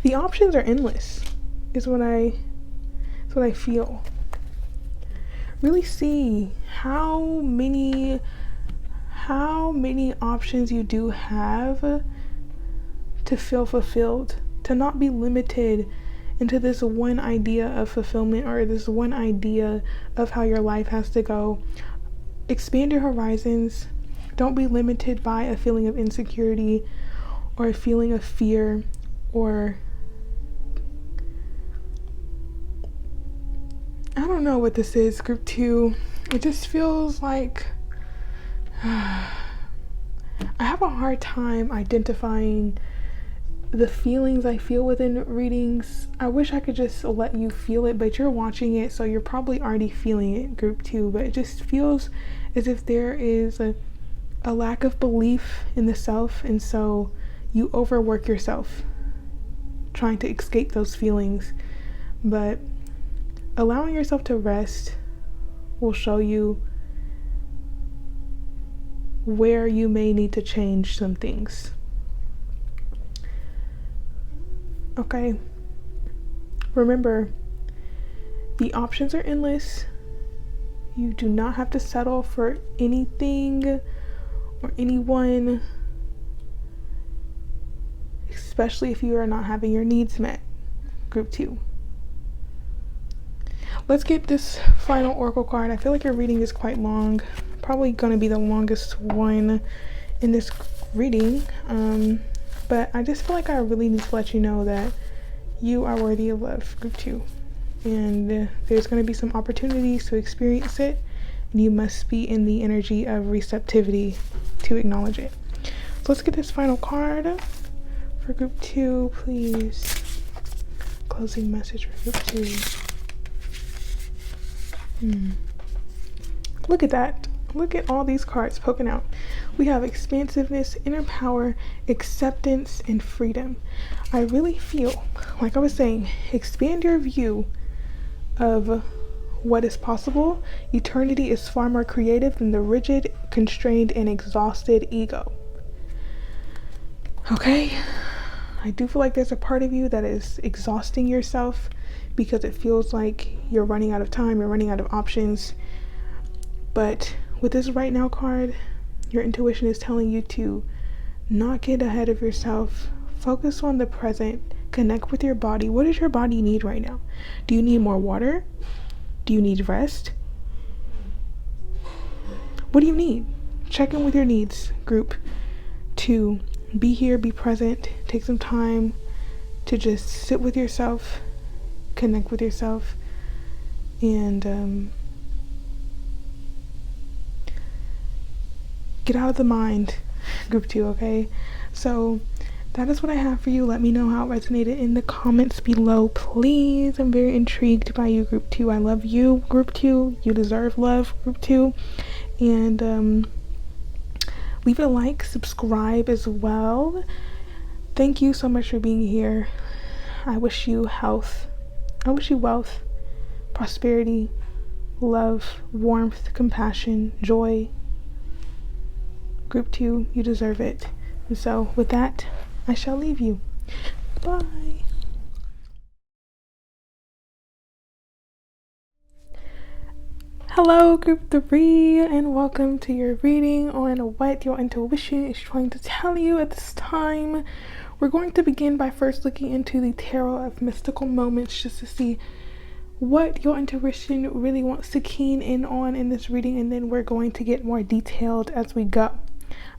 The options are endless, is what I feel. Really see how many options you do have to feel fulfilled, to not be limited into this one idea of fulfillment, or this one idea of how your life has to go. Expand your horizons. Don't be limited by a feeling of insecurity or a feeling of fear, or I don't know what this is, group 2. It just feels like I have a hard time identifying the feelings I feel within readings. I wish I could just let you feel it, but you're watching it, so you're probably already feeling it, group 2. But it just feels as if there is a lack of belief in the self, and so you overwork yourself trying to escape those feelings. But allowing yourself to rest will show you where you may need to change some things. Okay, remember, the options are endless. You do not have to settle for anything or anyone, especially if you are not having your needs met, group 2. Let's get this final oracle card. I feel like your reading is quite long, probably going to be the longest one in this reading, but I just feel like I really need to let you know that you are worthy of love, group 2, and there's going to be some opportunities to experience it, and you must be in the energy of receptivity to acknowledge it. So let's get this final card for group 2, please. Closing message for group 2. Look at that. Look at all these cards poking out. We have expansiveness, inner power, acceptance, and freedom. I really feel, like I was saying, expand your view of what is possible. Eternity is far more creative than the rigid, constrained, and exhausted ego. Okay? I do feel like there's a part of you that is exhausting yourself because it feels like you're running out of time, you're running out of options. But with this right now card, your intuition is telling you to not get ahead of yourself. Focus on the present. Connect with your body. What does your body need right now? Do you need more water? Do you need rest? What do you need? Check in with your needs, group 2. Be here, be present. Take some time to just sit with yourself, connect with yourself, and get out of the mind. group 2, okay? So that is what I have for you. Let me know how it resonated in the comments below, please. I'm very intrigued by you, group 2. I love you, group 2. You deserve love, group 2. And leave it a like, subscribe as well. Thank you so much for being here. I wish you health. I wish you wealth, prosperity, love, warmth, compassion, joy. Group 2, you deserve it. And so with that, I shall leave you. Bye. Hello, group 3, and welcome to your reading on what your intuition is trying to tell you at this time. We're going to begin by first looking into the tarot of mystical moments just to see what your intuition really wants to keen in on in this reading, and then we're going to get more detailed as we go.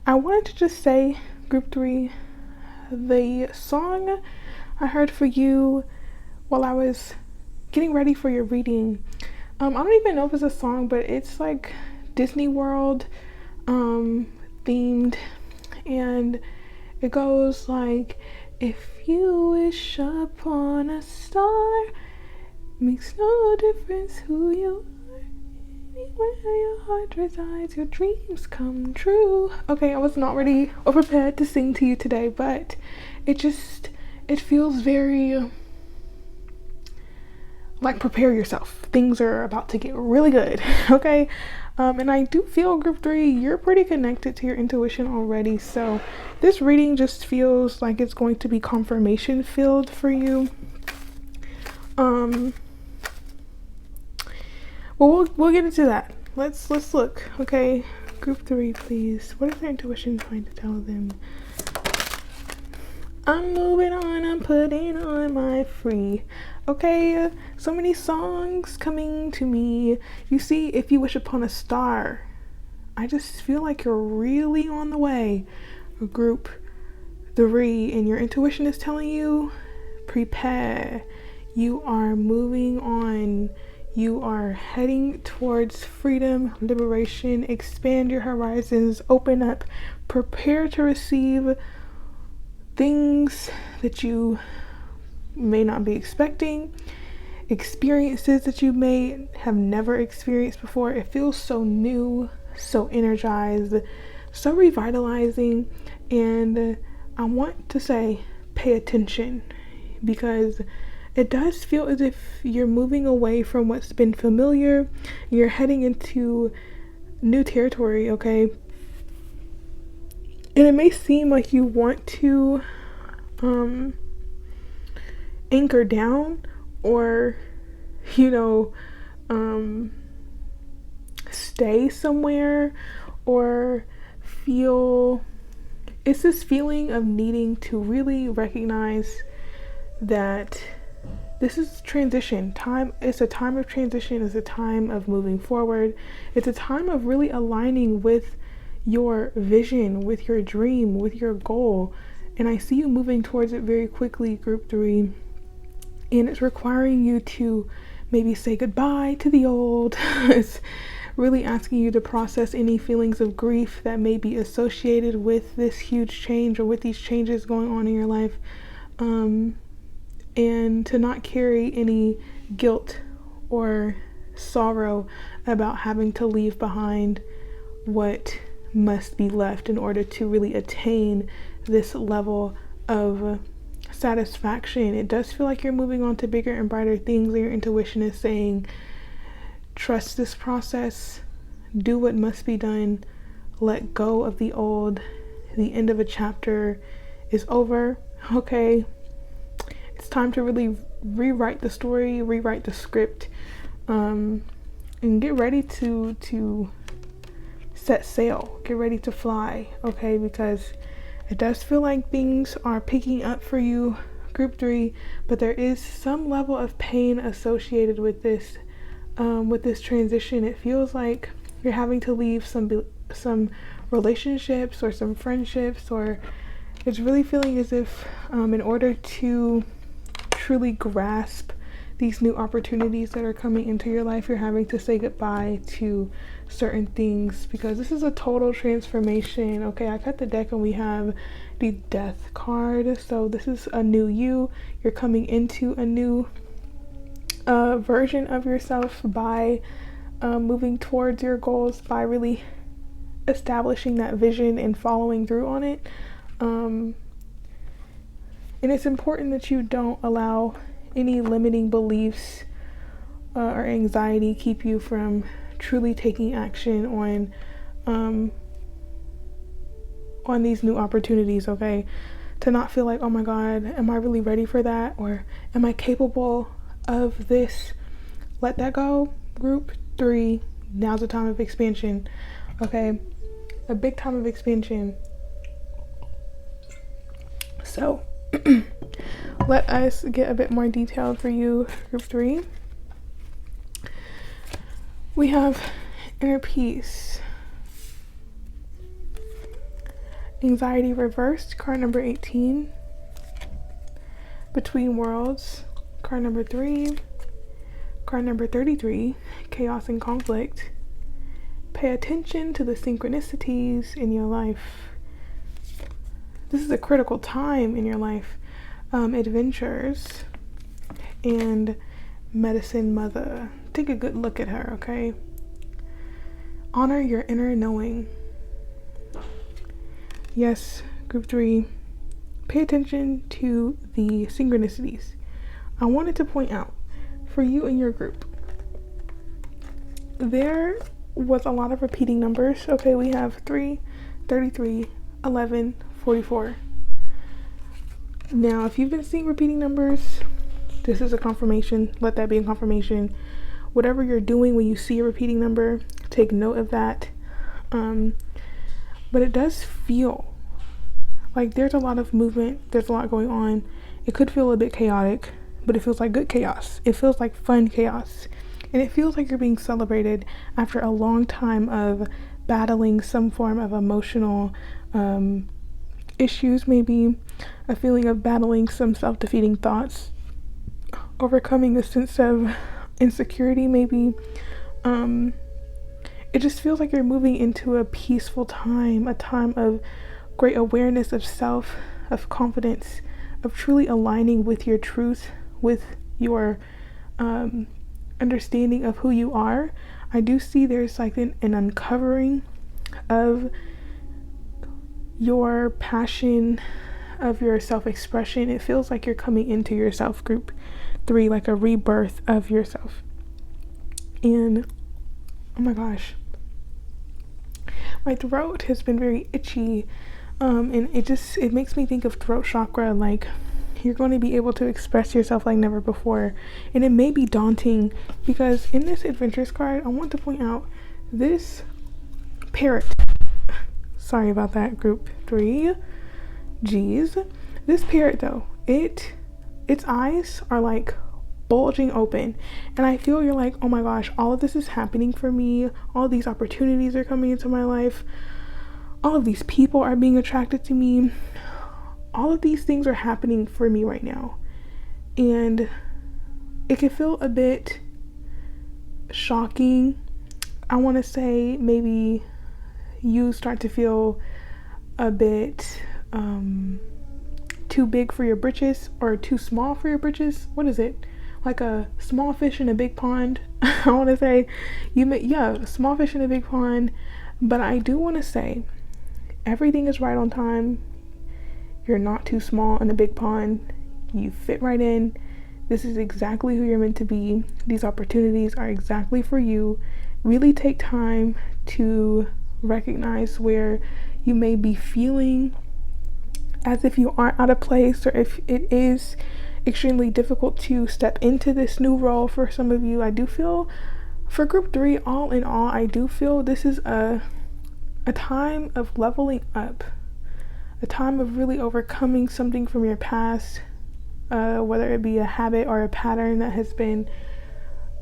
I wanted to just say, group 3, the song I heard for you while I was getting ready for your reading, I don't even know if it's a song, but it's like Disney World themed, and it goes like, if you wish upon a star, makes no difference who you are, anywhere your heart resides, your dreams come true. Okay, I was not ready or prepared to sing to you today, but it feels very like prepare yourself. Things are about to get really good, okay? And I do feel, group 3, you're pretty connected to your intuition already, so this reading just feels like it's going to be confirmation filled for you. Well, we'll get into that. Let's look, okay? Group 3, please. What is their intuition trying to tell them? I'm moving on, I'm putting on my free. Okay, so many songs coming to me. You see, if you wish upon a star, I just feel like you're really on the way. Group 3, and your intuition is telling you, prepare. You are moving on. You are heading towards freedom, liberation, expand your horizons, open up, prepare to receive things that you may not be expecting, experiences that you may have never experienced before. It feels so new, so energized, so revitalizing, and I want to say pay attention, because it does feel as if you're moving away from what's been familiar. You're heading into new territory, okay? And it may seem like you want to anchor down, or stay somewhere, or it's this feeling of needing to really recognize that this is transition time. It's a time of transition. It's a time of moving forward. It's a time of really aligning with your vision, with your dream, with your goal. And I see you moving towards it very quickly, group 3. And it's requiring you to maybe say goodbye to the old. It's really asking you to process any feelings of grief that may be associated with this huge change, or with these changes going on in your life. And to not carry any guilt or sorrow about having to leave behind what must be left in order to really attain this level of satisfaction. It does feel like you're moving on to bigger and brighter things, and your intuition is saying, trust this process, do what must be done, let go of the old. The end of a chapter is over, okay? It's time to really rewrite the story, rewrite the script, and get ready to set sail, get ready to fly, okay? Because it does feel like things are picking up for you, group 3, but there is some level of pain associated with this transition. It feels like you're having to leave some relationships or some friendships, or it's really feeling as if in order to truly grasp these new opportunities that are coming into your life, you're having to say goodbye to certain things because this is a total transformation. Okay, I cut the deck and we have the Death card. So this is a new you. You're coming into a new version of yourself by moving towards your goals, by really establishing that vision and following through on it. And it's important that you don't allow any limiting beliefs or anxiety keep you from truly taking action on these new opportunities, okay? To not feel like, oh my God, am I really ready for that? Or am I capable of this? Let that go. Group 3, now's a time of expansion, okay? A big time of expansion. So let us get a bit more detailed for you, group 3. We have inner peace. Anxiety reversed, card number 18. Between worlds, card number 3. Card number 33, chaos and conflict. Pay attention to the synchronicities in your life. This is a critical time in your life. Adventures and medicine mother. Take a good look at her, okay? Honor your inner knowing. Yes, group 3, pay attention to the synchronicities. I wanted to point out for you and your group, there was a lot of repeating numbers. Okay, we have 3, 33, 11, 44. Now, if you've been seeing repeating numbers, this is a confirmation. Let that be a confirmation. Whatever you're doing when you see a repeating number, take note of that. But it does feel like there's a lot of movement. There's a lot going on. It could feel a bit chaotic, but it feels like good chaos. It feels like fun chaos. And it feels like you're being celebrated after a long time of battling some form of emotional issues, maybe a feeling of battling some self-defeating thoughts, overcoming a sense of insecurity, maybe. It just feels like you're moving into a peaceful time, a time of great awareness of self, of confidence, of truly aligning with your truth, with your understanding of who you are. I do see there's like an uncovering of your passion, of your self-expression. It feels like you're coming into yourself, group 3, like a rebirth of yourself. And oh my gosh, my throat has been very itchy, and it makes me think of throat chakra. Like, you're going to be able to express yourself like never before, and it may be daunting because in this adventures card, I want to point out this parrot. Sorry about that, group 3. Jeez. This parrot though, its eyes are like bulging open, and I feel you're like, oh my gosh, all of this is happening for me. All these opportunities are coming into my life. All of these people are being attracted to me. All of these things are happening for me right now. And it can feel a bit shocking. I want to say maybe you start to feel a bit too big for your britches, or too small for your britches. What is it? Like a small fish in a big pond. I want to say small fish in a big pond. But I do want to say everything is right on time. You're not too small in a big pond. You fit right in. This is exactly who you're meant to be. These opportunities are exactly for you. Really take time to recognize where you may be feeling as if you aren't out of place, or if it is extremely difficult to step into this new role for some of you. I do feel for group 3, all in all, I do feel this is a time of leveling up, a time of really overcoming something from your past, whether it be a habit or a pattern that has been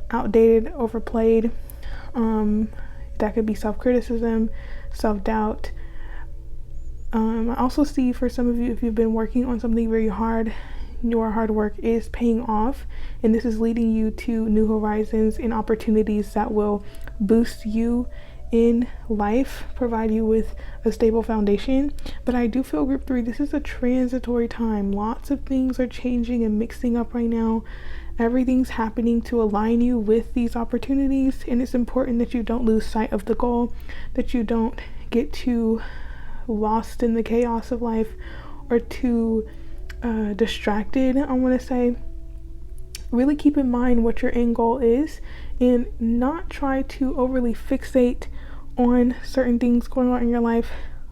outdated, overplayed. That could be self-criticism, self-doubt. I also see for some of you, if you've been working on something very hard, your hard work is paying off, and this is leading you to new horizons and opportunities that will boost you in life, provide you with a stable foundation. But I do feel, group 3, this is a transitory time. Lots of things are changing and mixing up right now. Everything's happening to align you with these opportunities, and it's important that you don't lose sight of the goal, that you don't get too lost in the chaos of life or too distracted. I want to say, really keep in mind what your end goal is and not try to overly fixate on certain things going on in your life,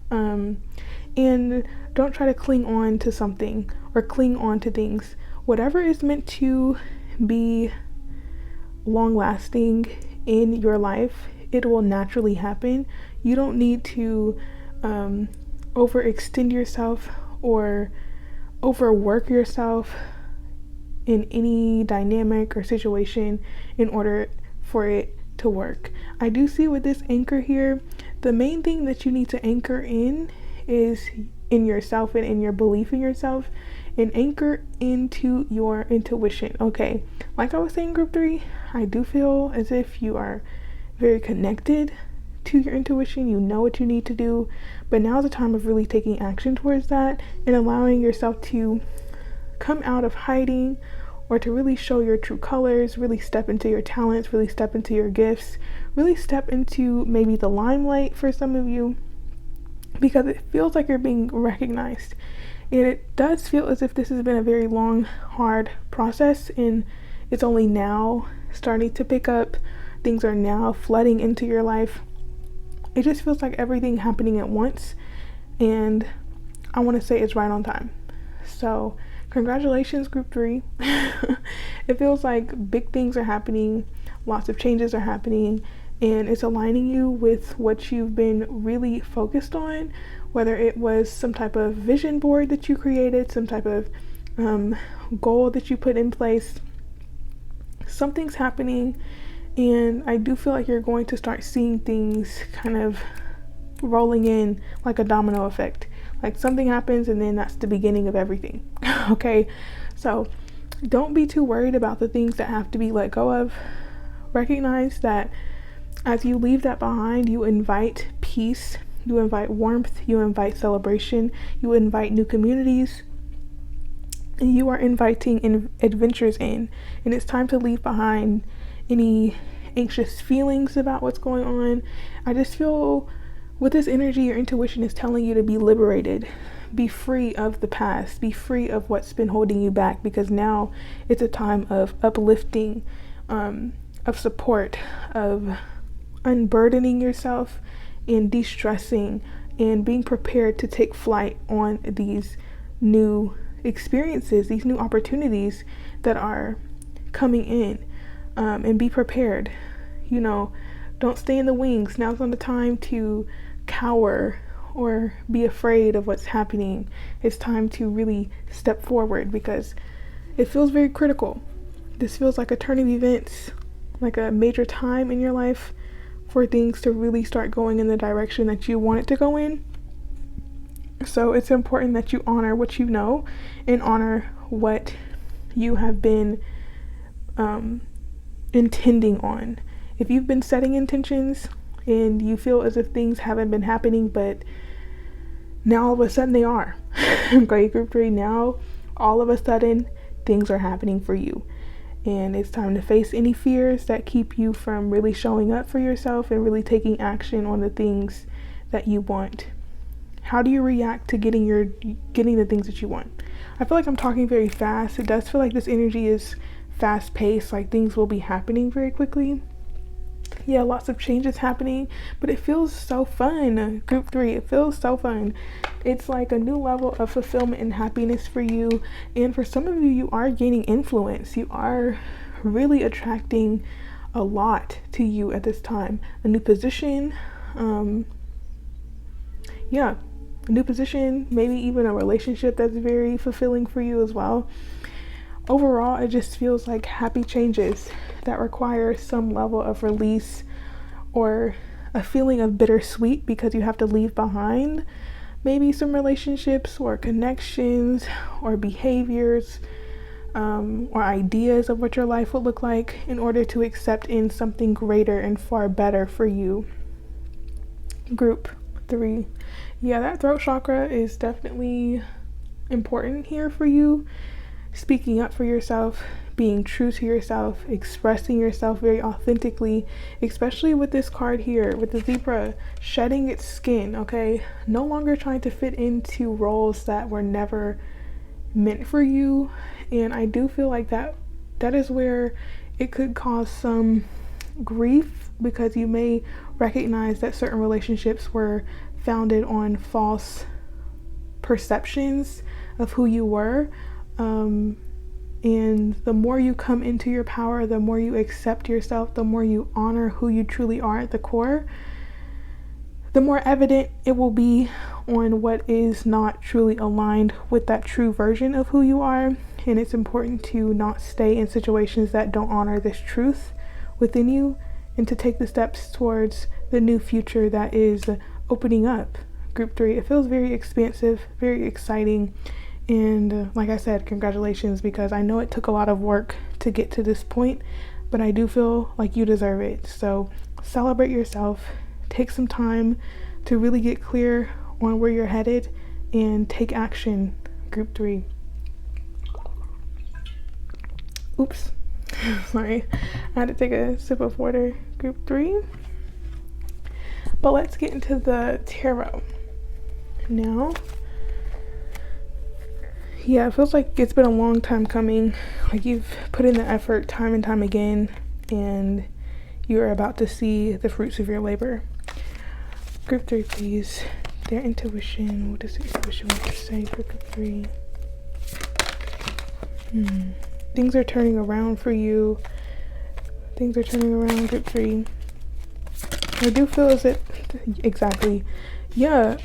and don't try to cling on to something or cling on to things. Whatever is meant to be long lasting in your life, it will naturally happen. You don't need to overextend yourself or overwork yourself in any dynamic or situation in order for it to work. I do see with this anchor here, the main thing that you need to anchor in is in yourself and in your belief in yourself, and anchor into your intuition. Okay, like I was saying, group 3, I do feel as if you are very connected to your intuition. You know what you need to do, but now is the time of really taking action towards that and allowing yourself to come out of hiding or to really show your true colors, really step into your talents, really step into your gifts, really step into maybe the limelight for some of you, because it feels like you're being recognized. And it does feel as if this has been a very long, hard process, and it's only now starting to pick up. Things are now flooding into your life. It just feels like everything happening at once, and I want to say it's right on time. So congratulations, group 3. It feels like big things are happening, lots of changes are happening, and it's aligning you with what you've been really focused on, whether it was some type of vision board that you created, some type of goal that you put in place. Something's happening, and I do feel like you're going to start seeing things kind of rolling in like a domino effect. Like something happens and then that's the beginning of everything. Okay, so don't be too worried about the things that have to be let go of. Recognize that as you leave that behind, you invite peace, you invite warmth, you invite celebration, you invite new communities, and you are inviting adventures in. And it's time to leave behind any anxious feelings about what's going on. I just feel with this energy, your intuition is telling you to be liberated, be free of the past, be free of what's been holding you back, because now it's a time of uplifting, of support, of unburdening yourself and de-stressing and being prepared to take flight on these new experiences, these new opportunities that are coming in, and be prepared. You know, don't stay in the wings. Now's not the time to cower or be afraid of what's happening. It's time to really step forward, because it feels very critical. This feels like a turn of events, like a major time in your life for things to really start going in the direction that you want it to go in. So it's important that you honor what you know and honor what you have been intending on. If you've been setting intentions and you feel as if things haven't been happening, but now all of a sudden they are. Okay, group 3, now all of a sudden things are happening for you. And it's time to face any fears that keep you from really showing up for yourself and really taking action on the things that you want. How do you react to getting the things that you want? I feel like I'm talking very fast. It does feel like this energy is fast paced, like things will be happening very quickly. Yeah, lots of changes happening, but it feels so fun. Group 3, it feels so fun. It's like a new level of fulfillment and happiness for you. And for some of you, you are gaining influence. You are really attracting a lot to you at this time. A new position, a new position, maybe even a relationship that's very fulfilling for you as well. Overall, it just feels like happy changes that require some level of release or a feeling of bittersweet, because you have to leave behind maybe some relationships or connections or behaviors or ideas of what your life would look like in order to accept in something greater and far better for you. Group 3. Yeah, that throat chakra is definitely important here for you. Speaking up for yourself, being true to yourself, expressing yourself very authentically, especially with this card here, with the zebra, shedding its skin, okay? No longer trying to fit into roles that were never meant for you. And I do feel like that is where it could cause some grief, because you may recognize that certain relationships were founded on false perceptions of who you were. And the more you come into your power, the more you accept yourself, the more you honor who you truly are at the core, the more evident it will be on what is not truly aligned with that true version of who you are. And it's important to not stay in situations that don't honor this truth within you, and to take the steps towards the new future that is opening up. Group 3, it feels very expansive, very exciting. And like I said, congratulations, because I know it took a lot of work to get to this point, but I do feel like you deserve it. So celebrate yourself, take some time to really get clear on where you're headed, and take action. Group 3. Oops, sorry, I had to take a sip of water. Group 3. But let's get into the tarot now. Yeah, it feels like it's been a long time coming. Like you've put in the effort time and time again, and you're about to see the fruits of your labor. Group 3, please. Their intuition. What does their intuition want to say for group 3? Things are turning around for you. Things are turning around, group 3. I do feel as if, exactly. Yeah,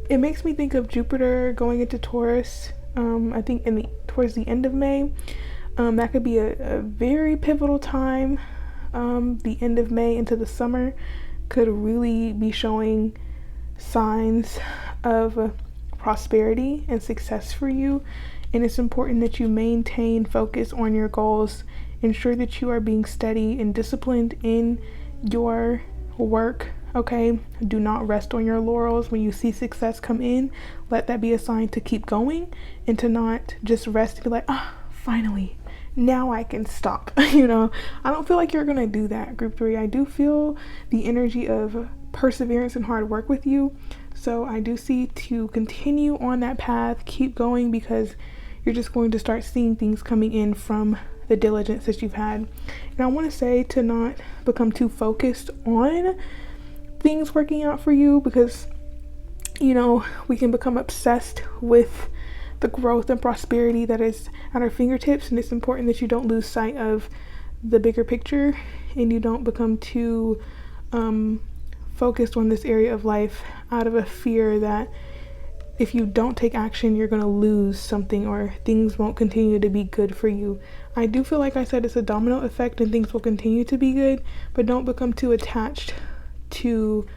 it makes me think of Jupiter going into Taurus. I think towards the end of May. That could be a very pivotal time. The end of May into the summer could really be showing signs of prosperity and success for you. And it's important that you maintain focus on your goals. Ensure that you are being steady and disciplined in your work. Okay, do not rest on your laurels. When you see success come in, let that be a sign to keep going, and to not just rest and be like, finally, now I can stop. I don't feel like you're gonna do that, group 3. I do feel the energy of perseverance and hard work with you. So I do see to continue on that path, keep going, because you're just going to start seeing things coming in from the diligence that you've had. And I want to say to not become too focused on things working out for you, because we can become obsessed with the growth and prosperity that is at our fingertips, and it's important that you don't lose sight of the bigger picture, and you don't become too focused on this area of life out of a fear that if you don't take action, you're going to lose something, or things won't continue to be good for you. I do feel like I said it's a domino effect, and things will continue to be good, but don't become too attached to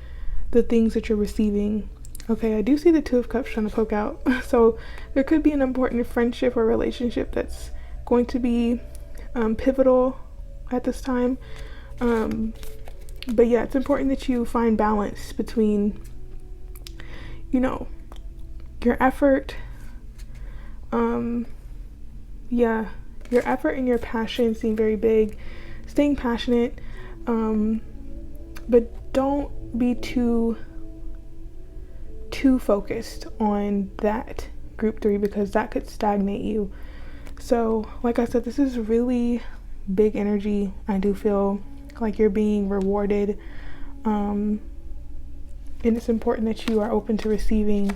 the things that you're receiving. Okay, I do see the 2 of Cups trying to poke out. So there could be an important friendship or relationship that's going to be pivotal at this time. But yeah, it's important that you find balance between, your effort, your effort and your passion seem very big. Staying passionate, but don't be too focused on that, group 3, because that could stagnate you. So like I said, this is really big energy. I do feel like you're being rewarded, and it's important that you are open to receiving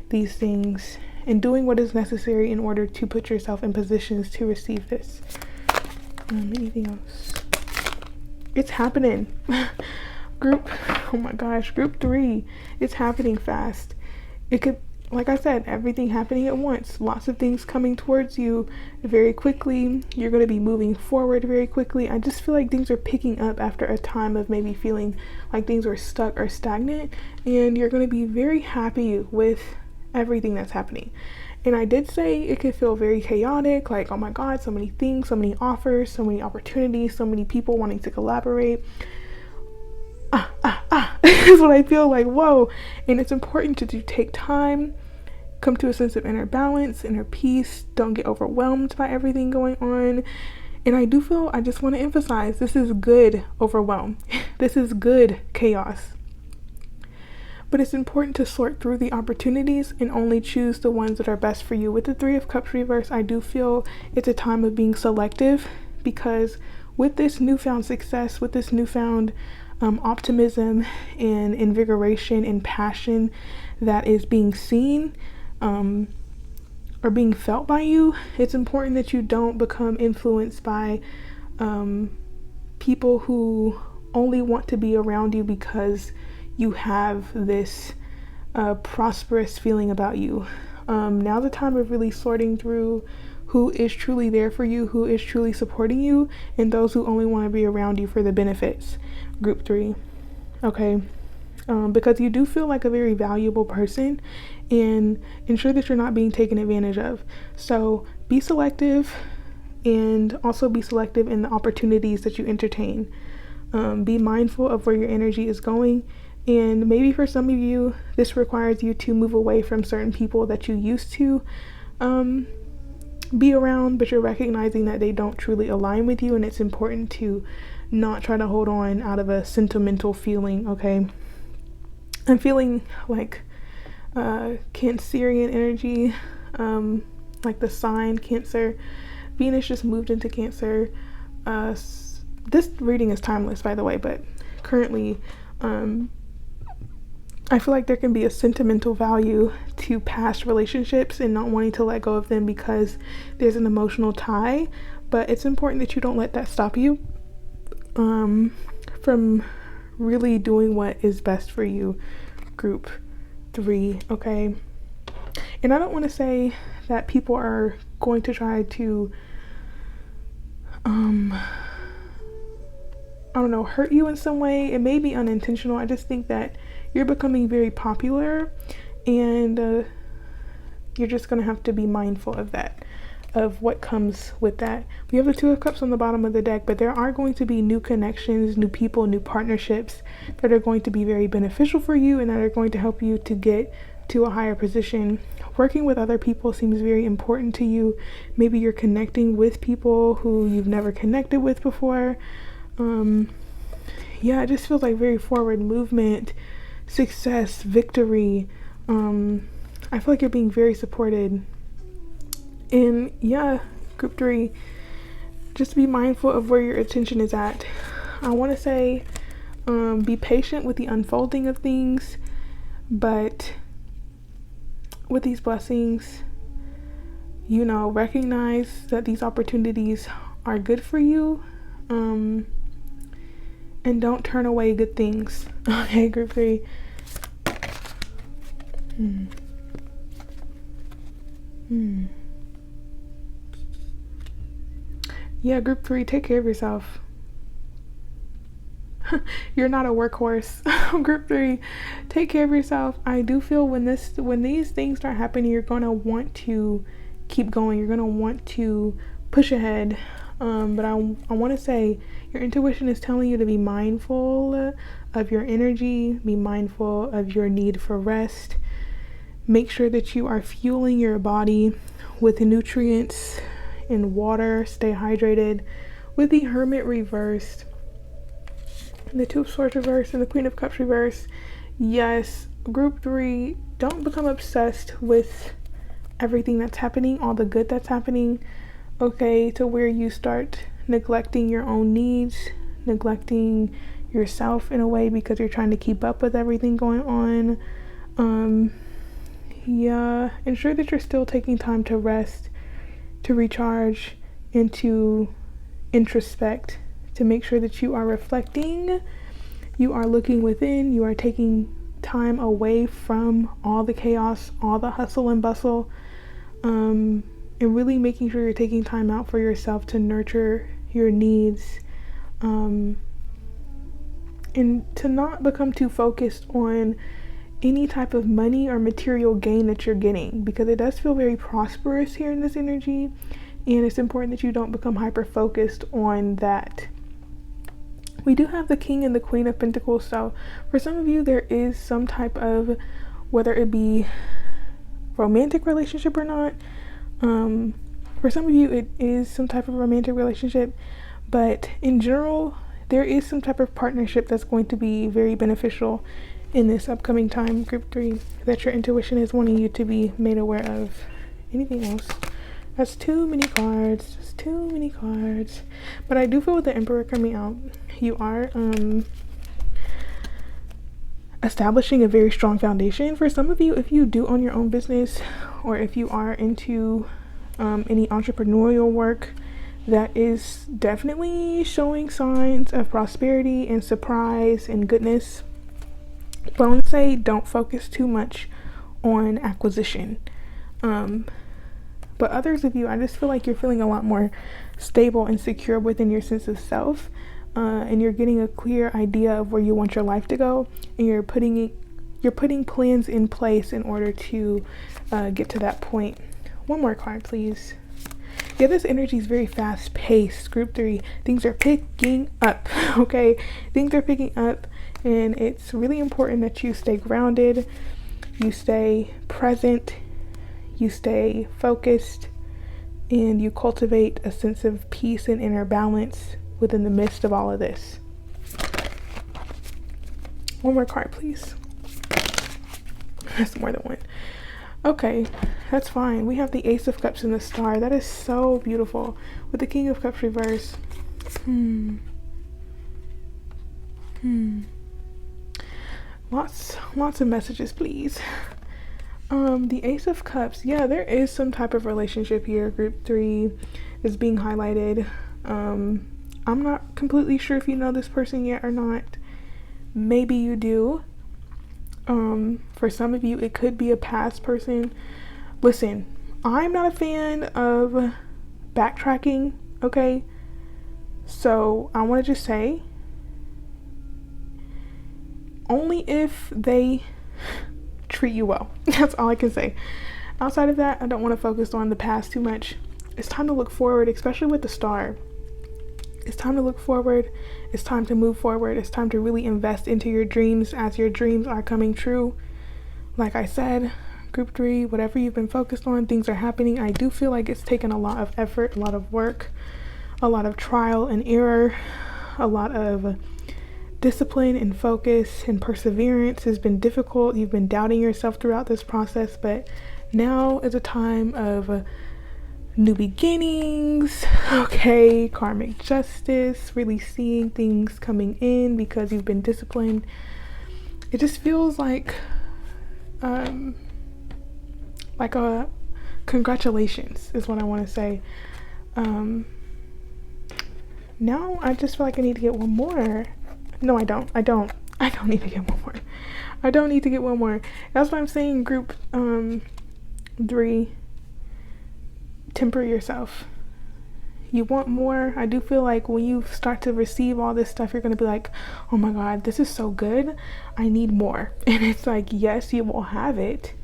these things and doing what is necessary in order to put yourself in positions to receive this. Anything else? It's happening. Oh my gosh, group 3, it's happening fast. like I said, everything happening at once, lots of things coming towards you very quickly. You're going to be moving forward very quickly. I just feel like things are picking up after a time of maybe feeling like things were stuck or stagnant, and you're going to be very happy with everything that's happening. And I did say it could feel very chaotic, like, oh my God, so many things, so many offers, so many opportunities, so many people wanting to collaborate. Is what I feel like, whoa. And it's important to take time, come to a sense of inner balance, inner peace. Don't get overwhelmed by everything going on. And I just want to emphasize, this is good overwhelm. This is good chaos. But it's important to sort through the opportunities and only choose the ones that are best for you. With the Three of Cups reverse, I do feel it's a time of being selective, because with this newfound success, with this newfound optimism and invigoration and passion that is being seen or being felt by you, it's important that you don't become influenced by people who only want to be around you because you have this prosperous feeling about you. Now's the time of really sorting through who is truly there for you, who is truly supporting you, and those who only want to be around you for the benefits. Group 3, okay? Because you do feel like a very valuable person, and ensure that you're not being taken advantage of. So be selective, and also be selective in the opportunities that you entertain. Be mindful of where your energy is going. And maybe for some of you, this requires you to move away from certain people that you used to be around, but you're recognizing that they don't truly align with you, and it's important to not try to hold on out of a sentimental feeling, okay? I'm feeling like Cancerian energy, like the sign Cancer. Venus just moved into Cancer. This reading is timeless, by the way, but currently I feel like there can be a sentimental value to past relationships and not wanting to let go of them because there's an emotional tie, but it's important that you don't let that stop you from really doing what is best for you. Group 3, okay? And I don't want to say that people are going to try to I don't know, hurt you in some way. It may be unintentional. I just think that you're becoming very popular, and you're just going to have to be mindful of that, of what comes with that. We have the Two of Cups on the bottom of the deck, but there are going to be new connections, new people, new partnerships that are going to be very beneficial for you and that are going to help you to get to a higher position. Working with other people seems very important to you. Maybe you're connecting with people who you've never connected with before. Yeah, it just feels like very forward movement, success, victory. I feel like you're being very supported. And yeah, group 3, just be mindful of where your attention is at. I want to say be patient with the unfolding of things, but with these blessings, you know, recognize that these opportunities are good for you, and don't turn away good things. Okay, group 3. Yeah, group 3, take care of yourself. You're not a workhorse. Group 3, take care of yourself. I do feel when these things start happening, you're gonna want to keep going. You're gonna want to push ahead. But I want to say your intuition is telling you to be mindful of your energy, be mindful of your need for rest. Make sure that you are fueling your body with nutrients and water. Stay hydrated. With the Hermit reversed, the Two of Swords reversed, and the Queen of Cups reversed, yes, group 3, don't become obsessed with everything that's happening, all the good that's happening, okay, to where you start neglecting your own needs, neglecting yourself in a way because you're trying to keep up with everything going on. Yeah, ensure that you're still taking time to rest, to recharge, and to introspect, to make sure that you are reflecting, you are looking within, you are taking time away from all the chaos, all the hustle and bustle, and really making sure you're taking time out for yourself to nurture your needs, and to not become too focused on any type of money or material gain that you're getting, because it does feel very prosperous here in this energy, and it's important that you don't become hyper focused on that. We do have the King and the Queen of Pentacles, so for some of you there is some type of, whether it be romantic relationship or not, for some of you it is some type of romantic relationship, but in general there is some type of partnership that's going to be very beneficial in this upcoming time, group 3, that your intuition is wanting you to be made aware of. Anything else? That's too many cards. That's too many cards. But I do feel with the Emperor coming out, you are establishing a very strong foundation. For some of you, if you do own your own business, or if you are into any entrepreneurial work, that is definitely showing signs of prosperity and surprise and goodness. But I want to say, don't focus too much on acquisition. But others of you, I just feel like you're feeling a lot more stable and secure within your sense of self, and you're getting a clear idea of where you want your life to go, and you're putting plans in place in order to get to that point. One more card, please. Yeah, this energy is very fast paced, group 3. Things are picking up, okay? Things are picking up, and it's really important that you stay grounded, you stay present, you stay focused, and you cultivate a sense of peace and inner balance within the midst of all of this. One more card, please. That's more than one. Okay, that's fine. We have the Ace of Cups and the Star. That is so beautiful. With the King of Cups reverse. Lots of messages, please. The Ace of Cups. Yeah, there is some type of relationship here. Group 3 is being highlighted. I'm not completely sure if you know this person yet or not. Maybe you do. For some of you, it could be a past person. Listen, I'm not a fan of backtracking, okay? So I want to just say, only if they treat you well. That's all I can say. Outside of that, I don't want to focus on the past too much. It's time to look forward, especially with the Star. It's time to look forward. It's time to move forward. It's time to really invest into your dreams as your dreams are coming true. Like I said, group 3, whatever you've been focused on, things are happening. I do feel like it's taken a lot of effort, a lot of work, a lot of trial and error, a lot of discipline and focus and perseverance has been difficult. You've been doubting yourself throughout this process, but now is a time of new beginnings, okay, karmic justice, really seeing things coming in because you've been disciplined. It just feels like a congratulations is what I want to say. Now I just feel like I need to get one more. No, I don't need to get one more. I don't need to get one more. That's what I'm saying, group 3. Temper yourself. You want more. I do feel like when you start to receive all this stuff, you're going to be like, oh my God, this is so good. I need more. And it's like, yes, you will have it,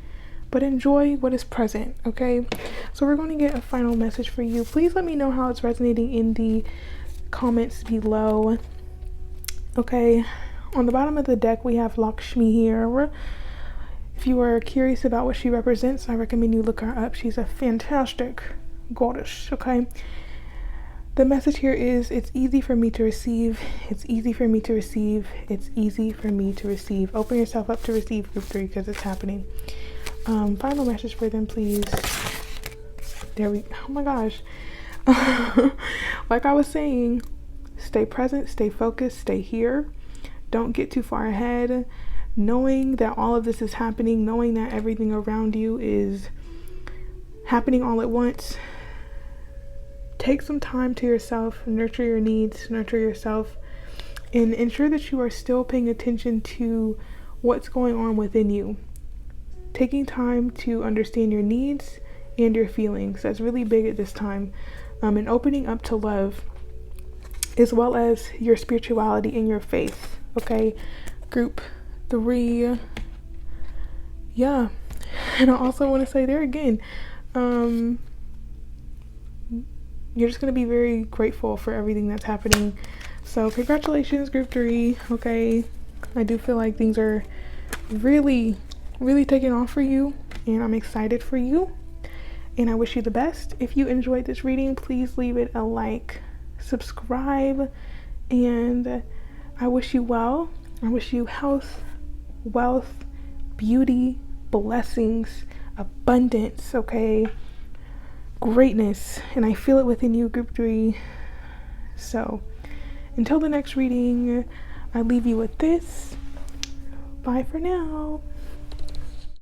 but enjoy what is present, okay? So we're going to get a final message for you. Please let me know how it's resonating in the comments below. Okay, on the bottom of the deck, we have Lakshmi here. If you are curious about what she represents, I recommend you look her up. She's a fantastic goddess, okay? The message here is, it's easy for me to receive. It's easy for me to receive. It's easy for me to receive. Open yourself up to receive, group 3, because it's happening. Final message for them, please. There we, oh my gosh. Like I was saying, stay present, stay focused, stay here. Don't get too far ahead. Knowing that all of this is happening, knowing that everything around you is happening all at once, take some time to yourself, nurture your needs, nurture yourself, and ensure that you are still paying attention to what's going on within you. Taking time to understand your needs and your feelings. That's really big at this time. And opening up to love, as well as your spirituality and your faith. Okay, group 3. Yeah, and I also want to say there again, you're just going to be very grateful for everything that's happening. So congratulations, group 3. Okay, I do feel like things are really taking off for you, and I'm excited for you, and I wish you the best. If you enjoyed this reading, please leave it a like, subscribe, and I wish you well. I wish you health, wealth, beauty, blessings, abundance, okay, greatness, and I feel it within you, group 3. So until the next reading, I leave you with this. Bye for now.